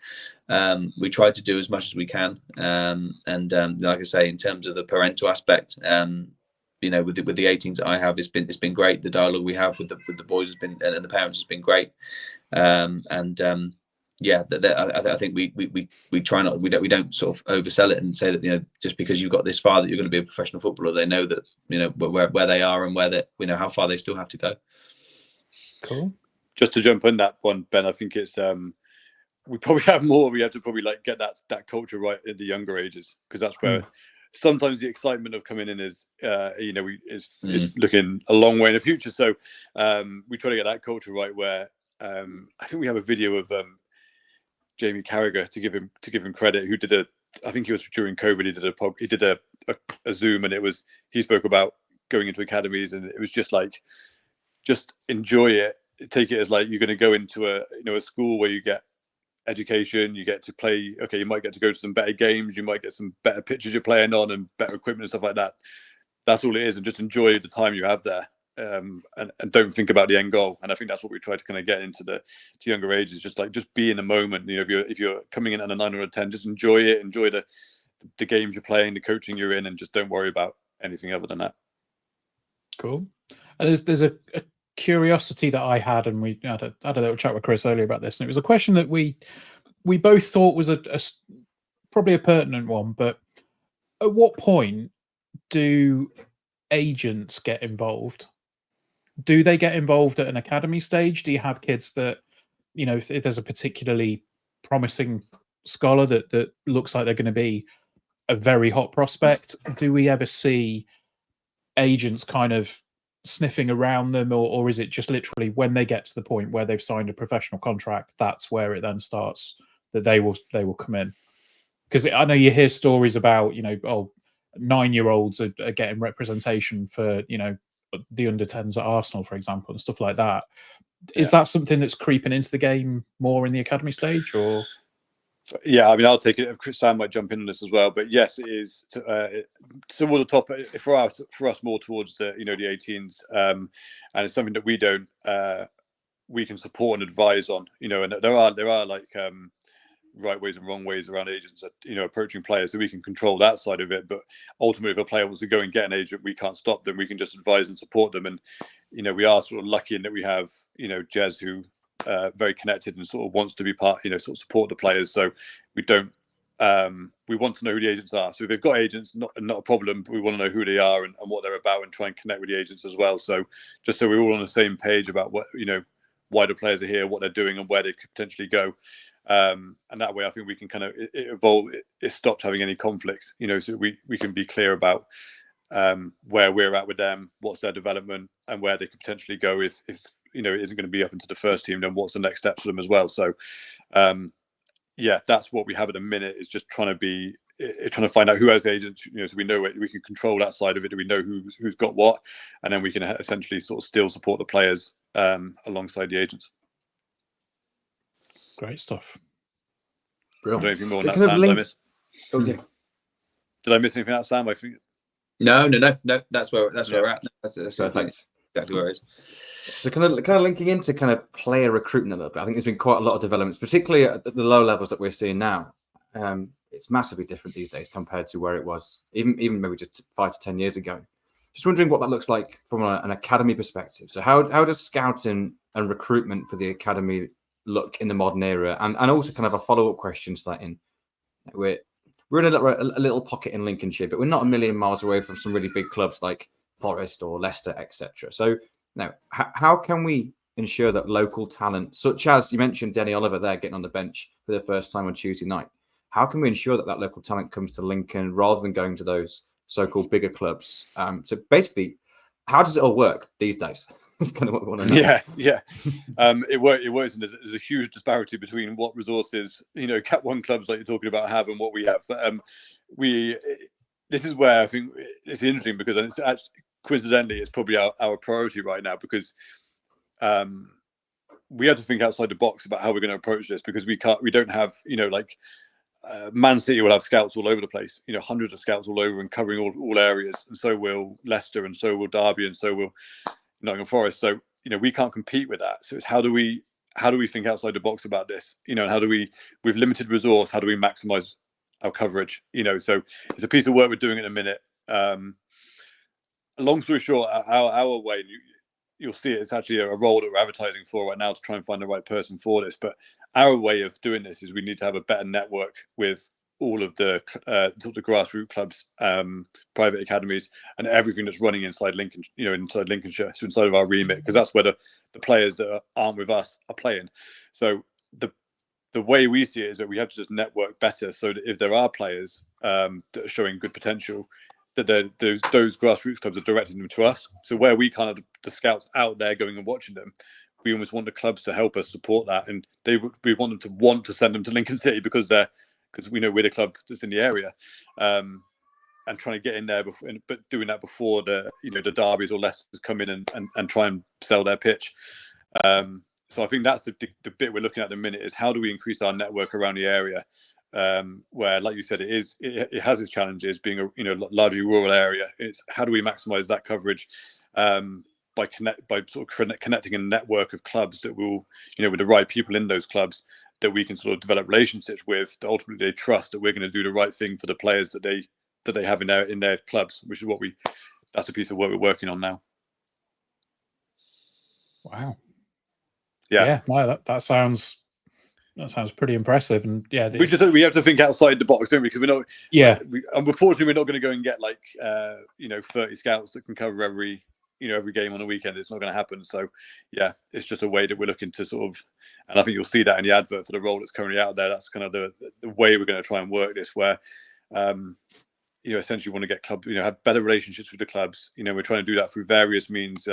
we tried to do as much as we can, and like I say, in terms of the parental aspect, with the 18s that I have, it's been great. The dialogue we have with the boys has been, and the parents has been great. I think we try not, we don't sort of oversell it and say that just because you've got this far that you're going to be a professional footballer. They know that where they are and how far they still have to go. Cool. Just to jump on that one, Ben, I think it's we probably have more. We have to probably get that culture right at the younger ages, because that's where sometimes the excitement of coming in is looking a long way in the future. So we try to get that culture right, where I think we have a video of Jamie Carragher, to give him credit, who did I think it was during COVID, he did a Zoom, and he spoke about going into academies, and it was just enjoy it, take it as like you're going to go into a school where you get education, you get to play. Okay, you might get to go to some better games, you might get some better pitches you're playing on and better equipment and stuff like that. That's all it is, and just enjoy the time you have there, and don't think about the end goal. And I think that's what we try to kind of get into to younger ages, just be in the moment. If you're coming in at a 9 or a 10, just enjoy it, enjoy the games you're playing, the coaching you're in, and just don't worry about anything other than that. Cool. And there's a curiosity that I had, and we had a little chat with Chris earlier about this, and it was a question that we both thought was probably a pertinent one. But at what point do agents get involved? Do they get involved at an academy stage? Do you have kids that, if there's a particularly promising scholar that looks like they're going to be a very hot prospect, do we ever see agents kind of sniffing around them, or is it just literally when they get to the point where they've signed a professional contract, that's where it then starts, that they will come in? Because I know you hear stories about 9-year-olds are getting representation for the under 10s at Arsenal, for example, and stuff like that. Is that something that's creeping into the game more in the academy stage, or? Yeah, I mean, I'll take it. Sam might jump in on this as well, but yes, it is towards the top for us more towards the 18s, and it's something that we can support and advise on. And there are like right ways and wrong ways around agents, approaching players, so we can control that side of it. But ultimately, if a player wants to go and get an agent, we can't stop them. We can just advise and support them. And we are sort of lucky in that we have Jez, who very connected and sort of wants to be part, sort of support the players. So we don't we want to know who the agents are. So if they've got agents, not a problem, but we want to know who they are and what they're about, and try and connect with the agents as well. So just so we're all on the same page about what why the players are here, what they're doing, and where they could potentially go. And that way, I think we can kind of evolve. It stops having any conflicts, so we can be clear about where we're at with them, what's their development, and where they could potentially go if it isn't going to be up into the first team. Then what's the next steps for them as well? So that's what we have at the minute, is just trying to find out who has agents, so we know we can control that side of it. We know who's got what, and then we can essentially sort of still support the players alongside the agents. Great stuff. Brilliant. Anything more on that, Sam? Did I miss? Oh, yeah. Did I miss anything out, Sam? I think. No. That's where we're at. That's exactly where it is. So kind of linking into kind of player recruitment a little bit. I think there's been quite a lot of developments, particularly at the low levels that we're seeing now. It's massively different these days compared to where it was even maybe just 5 to 10 years ago. Just wondering what that looks like from an academy perspective. So how does scouting and recruitment for the academy look in the modern era? And also kind of a follow-up question to that we're in a little pocket in Lincolnshire, but we're not a million miles away from some really big clubs like Forest or Leicester, etc. So now, how can we ensure that local talent, such as you mentioned Denny Oliver there getting on the bench for the first time on Tuesday night, how can we ensure that local talent comes to Lincoln rather than going to those so-called bigger clubs? So basically, how does it all work these days? That's kind of what we want to know. Yeah. It works, and there's a huge disparity between what resources Cat 1 clubs like you're talking about have and what we have. But this is where I think it's interesting, because it's actually, coincidentally, it's probably our priority right now, because we have to think outside the box about how we're going to approach this, because we don't have Man City will have scouts all over the place, hundreds of scouts all over and covering all areas, and so will Leicester, and so will Derby, and so will Nottingham Forest. So we can't compete with that. So it's how do we think outside the box about this? And how do we, with limited resource, how do we maximize our coverage? So it's a piece of work we're doing in a minute. Long story short, our way, you'll see it's actually a role that we're advertising for right now to try and find the right person for this. But our way of doing this is we need to have a better network with all of the sort of grassroots clubs, private academies, and everything that's running inside Lincoln, inside Lincolnshire, so inside of our remit, because that's where the players that aren't with us are playing. So the way we see it is that we have to just network better, so that if there are players that are showing good potential, that those grassroots clubs are directing them to us. So where we kind of the scouts out there going and watching them, we almost want the clubs to help us support that, and we want them to want to send them to Lincoln City because we know we're the club that's in the area, and trying to get in there before, but doing that before the Derbies or Leicesters come in and try and sell their pitch. So I think that's the bit we're looking at the minute, is how do we increase our network around the area, where, like you said, it has its challenges being a largely rural area. It's how do we maximize that coverage by sort of connecting a network of clubs that will, with the right people in those clubs, that we can sort of develop relationships with, that ultimately they trust that we're going to do the right thing for the players that they have in their clubs, which is that's a piece of work we're working on now. Wow. Yeah. No, that sounds pretty impressive, and we have to think outside the box, don't we? Because we're not. Yeah. Unfortunately, we're not going to go and get 30 scouts that can cover every game on a weekend. It's not going to happen. So yeah, it's just a way that we're looking to sort of, and I think you'll see that in the advert for the role that's currently out there. That's kind of the way we're going to try and work this, where essentially want to get clubs, have better relationships with the clubs. We're trying to do that through various means.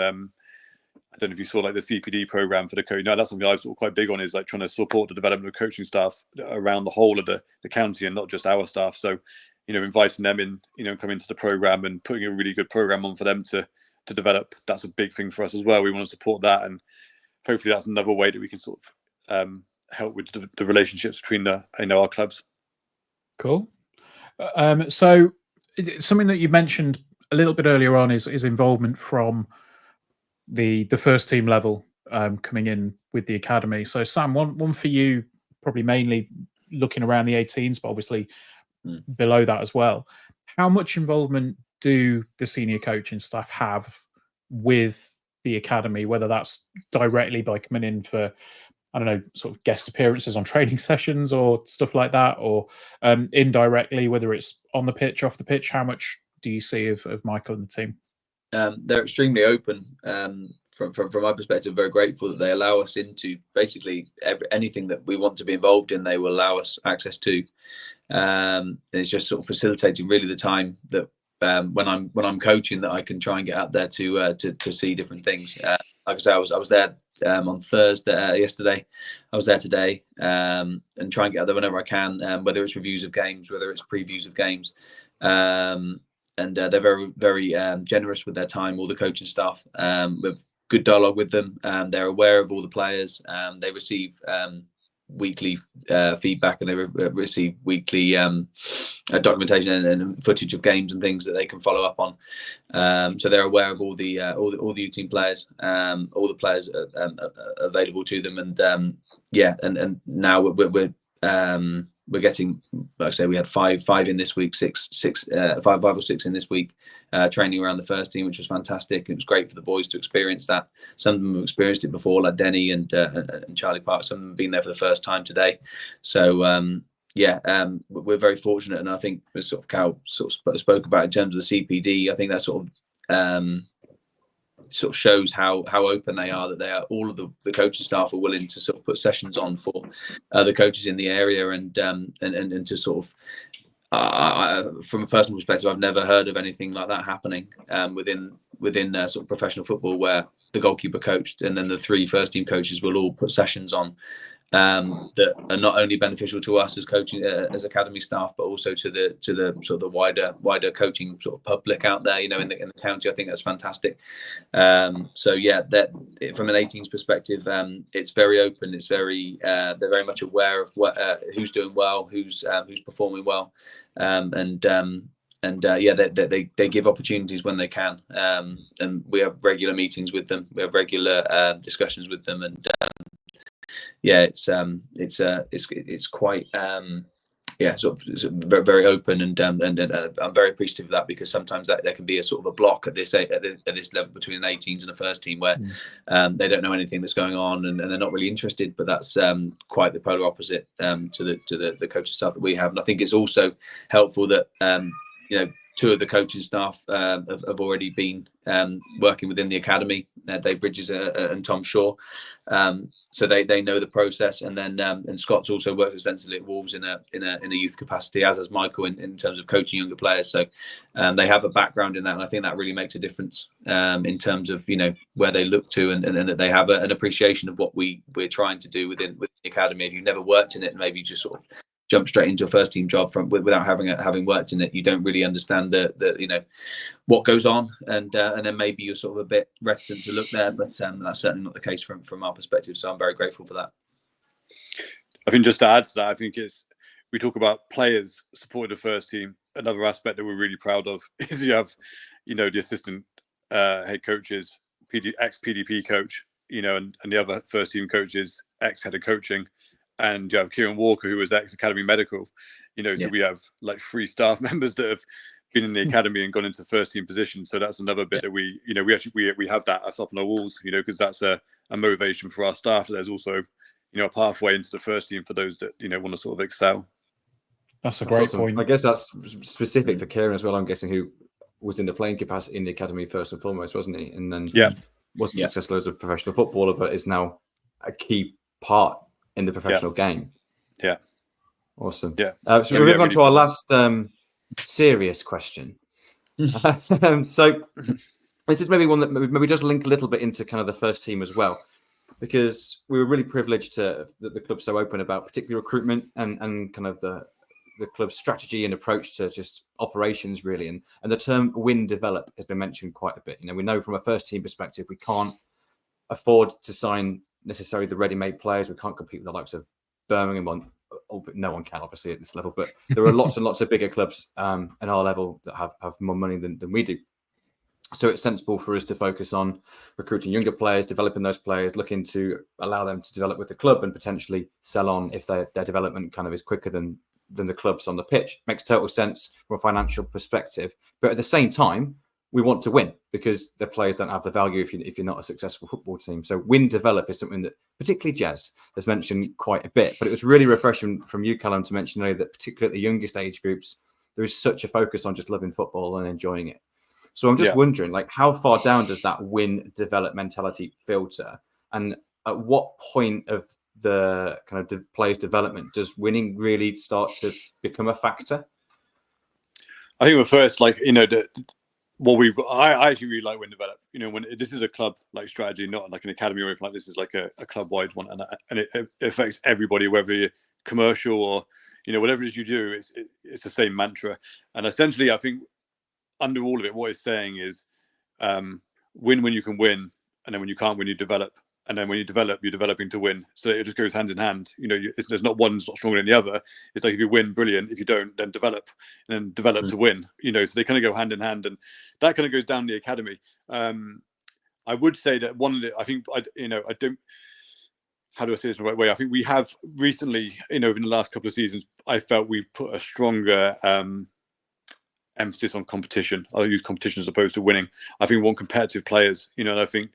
I don't know if you saw the CPD program for the coach. No, that's something I'm sort of quite big on, is trying to support the development of coaching staff around the whole of the county, and not just our staff. So, inviting them in, come into the program and putting a really good program on for them to develop. That's a big thing for us as well. We want to support that, and hopefully that's another way that we can sort of help with the relationships between our clubs. Cool. So something that you mentioned a little bit earlier on is involvement from the first team level, coming in with the academy. So Sam, one for you, probably mainly looking around the 18s, but obviously below that as well. How much involvement do the senior coaching staff have with the academy, whether that's directly by coming in for, I don't know, sort of guest appearances on training sessions or stuff like that, or indirectly, whether it's on the pitch, off the pitch? How much do you see of Michael and the team? They're extremely open. From my perspective, very grateful that they allow us into basically anything that we want to be involved in. They will allow us access to. It's just sort of facilitating really the time that when I'm coaching, that I can try and get out there to see different things. Like I say, I was there on Thursday, yesterday. I was there today, and try and get out there whenever I can, whether it's reviews of games, whether it's previews of games. And they're very, very generous with their time, all the coaching staff. With good dialogue with them. They're aware of all the players. They receive weekly feedback, and they receive weekly documentation and footage of games and things that they can follow up on. So they're aware of all the U-team players, all the players available to them, and and now we're we're getting, like I say, we had five in this week, five or six in this week, training around the first team, which was fantastic. It was great for the boys to experience that. Some of them have experienced it before, like Denny and Charlie Park. Some of them have been there for the first time today. So we're very fortunate, and I think as sort of Cal sort of spoke about in terms of the CPD, I think that sort of shows how open they are, that they are, all of the coaching staff are willing to sort of put sessions on for the coaches in the area, and to sort of from a personal perspective, I've never heard of anything like that happening within sort of professional football, where the goalkeeper coached and then the 3 first team coaches will all put sessions on that are not only beneficial to us as coaching as academy staff, but also to the sort of the wider coaching sort of public out there, in the county. I think that's fantastic. So yeah, that from an 18s perspective, it's very open. It's very they're very much aware of what who's doing well, who's performing well, they give opportunities when they can, and we have regular meetings with them. We have regular discussions with them, and it's quite sort of very, very open, and I'm very appreciative of that, because sometimes that there can be a sort of a block at this level between an 18s and a first team, where they don't know anything that's going on, and they're not really interested. But that's quite the polar opposite to the coaching staff that we have. And I think it's also helpful that 2 of the coaching staff have already been working within the academy, Dave Bridges and Tom Shaw. So they know the process, and then and Scott's also worked extensively at Wolves in a youth capacity, as has Michael in terms of coaching younger players. So they have a background in that, and I think that really makes a difference in terms of where they look to, and that they have an appreciation of what we're trying to do within the academy. If you've never worked in it, and maybe you just sort of jump straight into a first team job without having worked in it, you don't really understand the what goes on, and then maybe you're sort of a bit reticent to look there, but that's certainly not the case from our perspective. So I'm very grateful for that. I think just to add to that, I think we talk about players supporting the first team. Another aspect that we're really proud of is you have the assistant head coaches, ex PDP coach, and the other first team coaches, ex head of coaching. And you have Kieran Walker, who was ex-academy medical, so we have like 3 staff members that have been in the academy and gone into first team positions. So that's another bit that we have that up on our walls, because that's a motivation for our staff. There's also, a pathway into the first team for those that, want to sort of excel. That's a great point. I guess that's specific for Kieran as well. I'm guessing, who was in the playing capacity in the academy first and foremost, wasn't he? And then wasn't successful as a professional footballer, but is now a key part in the professional game. Yeah. Awesome. Yeah. So we're moving on to our last serious question. So this is maybe one that maybe just link a little bit into kind of the first team as well, because we were really privileged that the club's so open about particularly recruitment and kind of the club's strategy and approach to just operations, really. And the term win develop has been mentioned quite a bit. We know from a first team perspective, we can't afford to sign necessarily the ready-made players. We can't compete with the likes of Birmingham no one can, obviously, at this level, but there are lots and lots of bigger clubs at our level that have more money than we do. So it's sensible for us to focus on recruiting younger players, developing those players, looking to allow them to develop with the club and potentially sell on if their development kind of is quicker than the clubs on the pitch. Makes total sense from a financial perspective. But at the same time, we want to win, because the players don't have the value if you're not a successful football team. So win develop is something that particularly Jez has mentioned quite a bit. But it was really refreshing from you, Callum, to mention earlier that particularly at the youngest age groups, there is such a focus on just loving football and enjoying it. So I'm just wondering, how far down does that win develop mentality filter? And at what point of the kind of players' development does winning really start to become a factor? I think first, I actually really like win develop. When this is a club like strategy, not like an academy or anything like this, is like a club wide one, and it affects everybody, whether you're commercial or whatever it is you do. It's the same mantra, and essentially, I think under all of it, what it's saying is win when you can win, and then when you can't win, you develop. And then when you develop, you're developing to win. So it just goes hand in hand. There's not one's not stronger than the other. It's like if you win, brilliant. If you don't, then develop, and then develop to win. So they kind of go hand in hand, and that kind of goes down the academy. I would say that one of the, I think, I don't. how do I say this in the right way? I think we have recently, in the last couple of seasons, I felt we put a stronger emphasis on competition. I'll use competition as opposed to winning. I think we want competitive players, and I think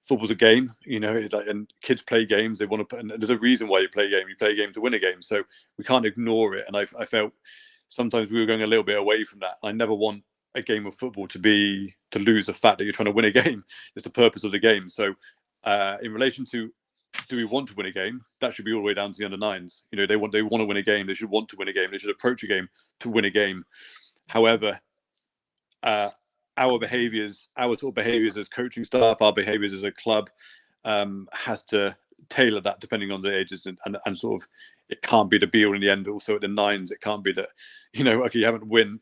football's a game, and kids play games. They want to and there's a reason why you play a game. You play a game to win a game. So we can't ignore it. And I felt sometimes we were going a little bit away from that. I never want a game of football to lose the fact that you're trying to win a game. It's the purpose of the game. So in relation to, do we want to win a game? That should be all the way down to the under nines. They want to win a game. They should want to win a game. They should approach a game to win a game. However, our behaviours, our sort of behaviours as coaching staff, our behaviours as a club, has to tailor that depending on the ages and sort of, it can't be the be all and the end all. So at the nines, it can't be that, okay, you haven't won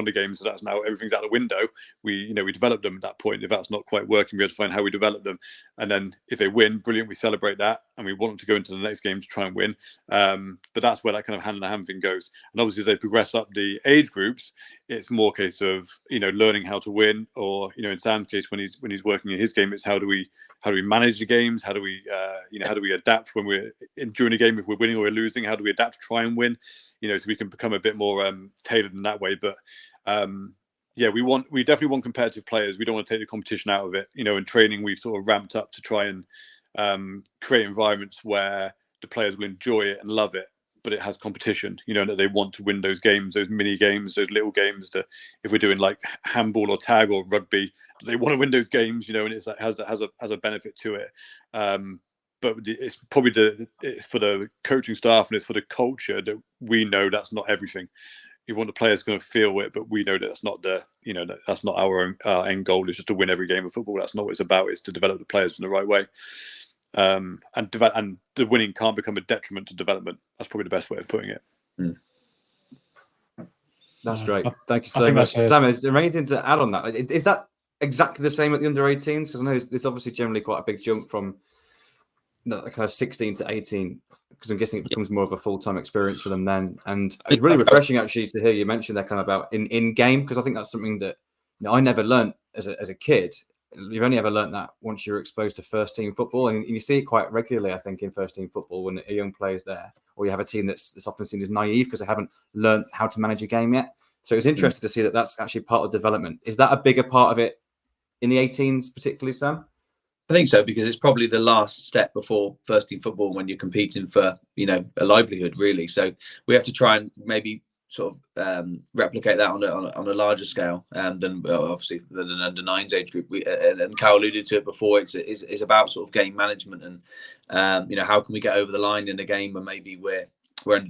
the game, so that's now everything's out the window. We develop them at that point. If that's not quite working, we have to find how we develop them. And then if they win, brilliant, we celebrate that, and we want them to go into the next game to try and win. But that's where that kind of hand in hand thing goes. And obviously, as they progress up the age groups, it's more a case of learning how to win, or in Sam's case, when he's working in his game, it's how do we manage the games? How do we how do we adapt when we're during a game, if we're winning or we're losing? How do we adapt to try and win? So we can become a bit more tailored in that way. But we definitely want competitive players. We don't want to take the competition out of it. In training, we've sort of ramped up to try and create environments where the players will enjoy it and love it, but it has competition, that they want to win those games, those mini games, those little games. That if we're doing like handball or tag or rugby, they want to win those games, and it's like has a benefit to it. But it's probably it's for the coaching staff and it's for the culture that we know that's not everything. You want the players going to feel it, but we know that that's not that's not our own end goal. It's just to win every game of football. That's not what it's about. It's to develop the players in the right way. And the winning can't become a detriment to development. That's probably the best way of putting it. That's great. Thank you so much. Sam, is there anything to add on that? Is that exactly the same at the under 18s? Because I know it's obviously generally quite a big jump from kind of 16 to 18, because I'm guessing it becomes more of a full-time experience for them then. And it's really refreshing actually to hear you mention that kind of about in game, because I think that's something that I never learned as a kid. You've only ever learned that once you're exposed to first team football, and you see it quite regularly, I think, in first team football when a young player's there, or you have a team that's often seen as naive because they haven't learned how to manage a game yet. So it's interesting to see that that's actually part of development. Is that a bigger part of it in the 18s, particularly, Sam? I think so, because it's probably the last step before first team football when you're competing for, a livelihood, really. So we have to try and maybe sort of replicate that on a larger scale than obviously than an under nines age group. And Cal alluded to it before. It's about sort of game management and how can we get over the line in a game when maybe we're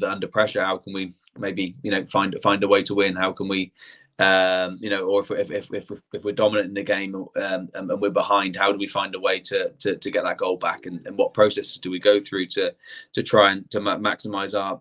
under pressure? How can we maybe find a way to win? How can we or if we're dominant in the game and we're behind, how do we find a way to get that goal back, and what processes do we go through to try and to maximize our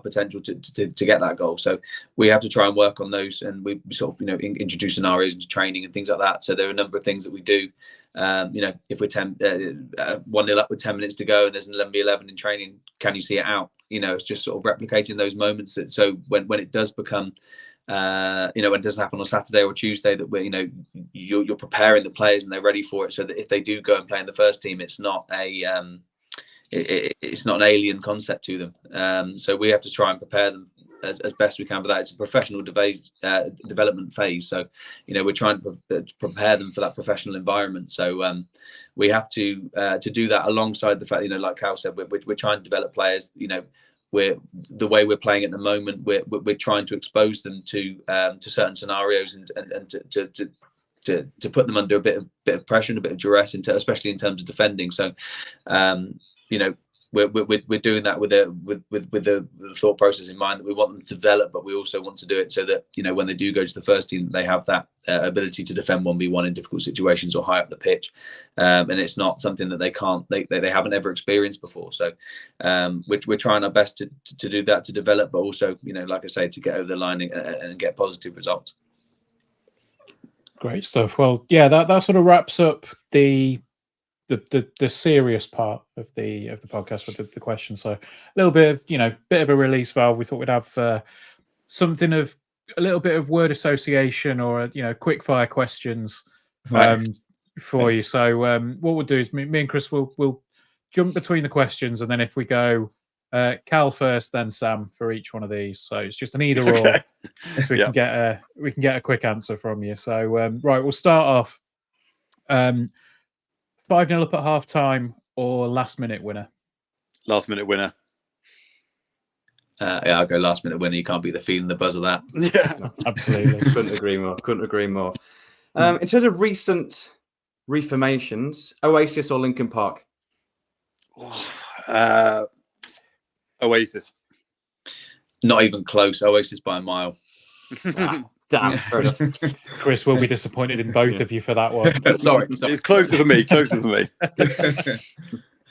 potential to get that goal? So we have to try and work on those, and we sort of introduce scenarios into training and things like that. So there are a number of things that we do. If we're 1-0 up with 10 minutes to go and there's an 11v11 in training, can you see it out? It's just sort of replicating those moments so when it does become when it doesn't happen on Saturday or Tuesday, that we're you're preparing the players and they're ready for it, so that if they do go and play in the first team, it's not it's not an alien concept to them. So we have to try and prepare them as best we can for that. It's a professional development phase, so we're trying to prepare them for that professional environment. So we have to do that alongside the fact, like Cal said, we're trying to develop players. The way we're playing at the moment, we're trying to expose them to certain scenarios and to put them under a bit of pressure and a bit of duress, especially in terms of defending. So we're doing that with the thought process in mind that we want them to develop, but we also want to do it so that when they do go to the first team, they have that ability to defend 1v1 in difficult situations or high up the pitch, and it's not something that they haven't ever experienced before. So we're trying our best to do that, to develop, but also like I say, to get over the line and get positive results. Great stuff. Well, yeah, that sort of wraps up the serious part of the podcast with the questions. So a little bit of bit of a release valve. We thought we'd have something of a little bit of word association or quick fire questions for you. So what we'll do is me and Chris will jump between the questions, and then if we go Cal first, then Sam for each one of these. So it's just an either or, so we can get a quick answer from you. So right, we'll start off 5-0 up at half time or last minute winner. Last minute winner. Yeah, I'll go last minute winner. You can't beat the feeling, the buzz of that. Yeah, No, absolutely. Couldn't agree more. In terms of recent reformations, Oasis or Lincoln Park? Oasis. Not even close. Oasis by a mile. Damn, fair enough. Chris will be disappointed in both of you for that one. Sorry. It's closer for me. Closer for me.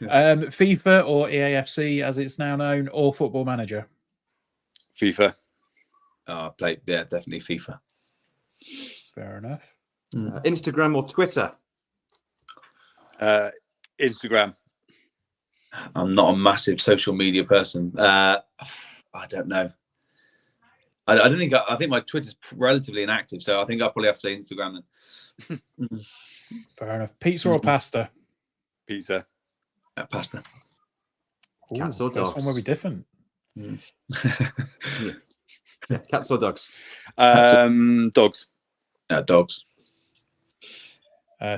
FIFA or EAFC, as it's now known, or Football Manager? Oh, FIFA. I played, yeah, definitely FIFA. Fair enough. Instagram or Twitter? Instagram. I'm not a massive social media person. I don't know. I don't think. I think my Twitter's relatively inactive, so I think I'll probably have to say Instagram then. Fair enough. Pizza or pasta? Pizza. Pasta. Cats or dogs? First one will be different. Yeah, cats or dogs? Dogs. Dogs.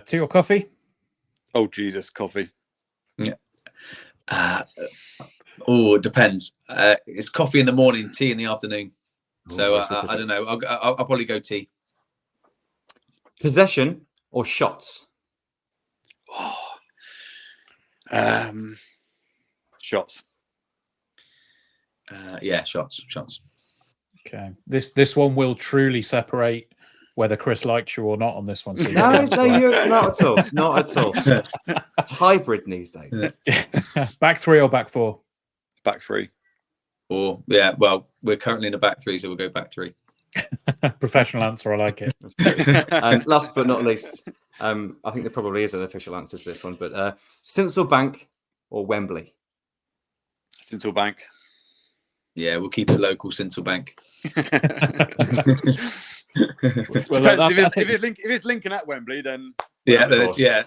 Tea or coffee? Oh Jesus, coffee. Yeah. It depends. It's coffee in the morning, tea in the afternoon. So I don't know. I'll probably go tea. Possession or shots? Shots. Yeah, shots. Okay. This one will truly separate whether Chris likes you or not on this one. So No, not at all. Not at all. It's hybrid these days. Back three or back four? Back three. Or yeah, well, we're currently in a back three, so we'll go back three. Professional answer. I like it. And last but not least, I think there probably is an official answer to this one, but Sincil Bank or Wembley? Sincil Bank. Yeah, we'll keep it local, Sincil Bank. Well, if it's Lincoln at Wembley, then yeah.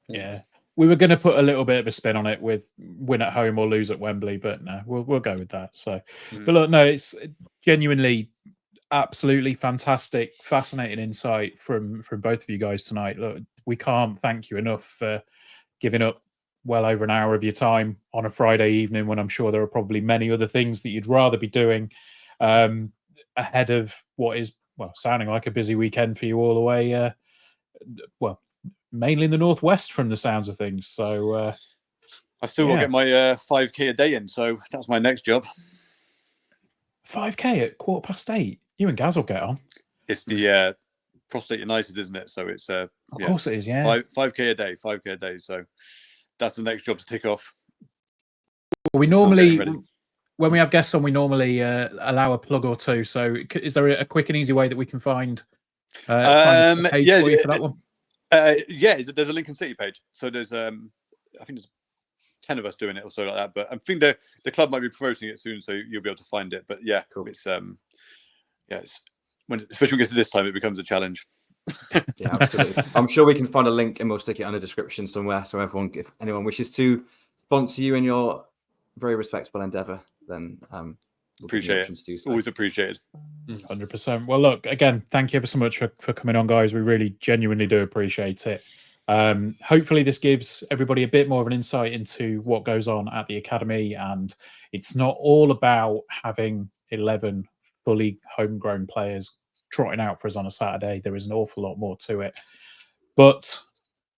Yeah. We were going to put a little bit of a spin on it with win at home or lose at Wembley, but no, we'll go with that. So, but look, no, it's genuinely absolutely fantastic, fascinating insight from both of you guys tonight. Look, we can't thank you enough for giving up well over an hour of your time on a Friday evening when I'm sure there are probably many other things that you'd rather be doing ahead of what is, well, sounding like a busy weekend for you all the way, mainly in the Northwest from the sounds of things. So I still got to get my 5K a day in, so that's my next job. 5K at 8:15. You and Gaz will get on. It's the Prostate United, isn't it? So it's of course it is, yeah. 5K a day, 5K a day. So that's the next job to tick off. We normally, when we have guests on, we normally allow a plug or two. So is there a quick and easy way that we can find a page for you for that one? There's a Lincoln City page. So there's I think there's 10 of us doing it or so like that. But I think the club might be promoting it soon, so you'll be able to find it. But yeah, cool. It's it's especially when it gets to this time, it becomes a challenge. Yeah, absolutely. I'm sure we can find a link and we'll stick it on the description somewhere. So everyone, if anyone wishes to sponsor you in your very respectable endeavour, then appreciate it. So. Always appreciated. 100%. Well, look, again, thank you ever so much for coming on, guys. We really genuinely do appreciate it. Hopefully this gives everybody a bit more of an insight into what goes on at the academy, and it's not all about having 11 fully homegrown players trotting out for us on a Saturday. There is an awful lot more to it. But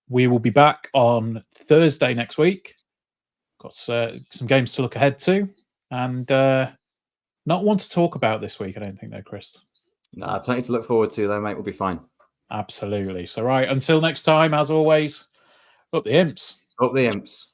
we will be back on Thursday next week. Got some games to look ahead to, and not one to talk about this week, I don't think, though, Chris. No, plenty to look forward to, though, mate. We'll be fine. Absolutely. So, right, until next time, as always, up the Imps. Up the Imps.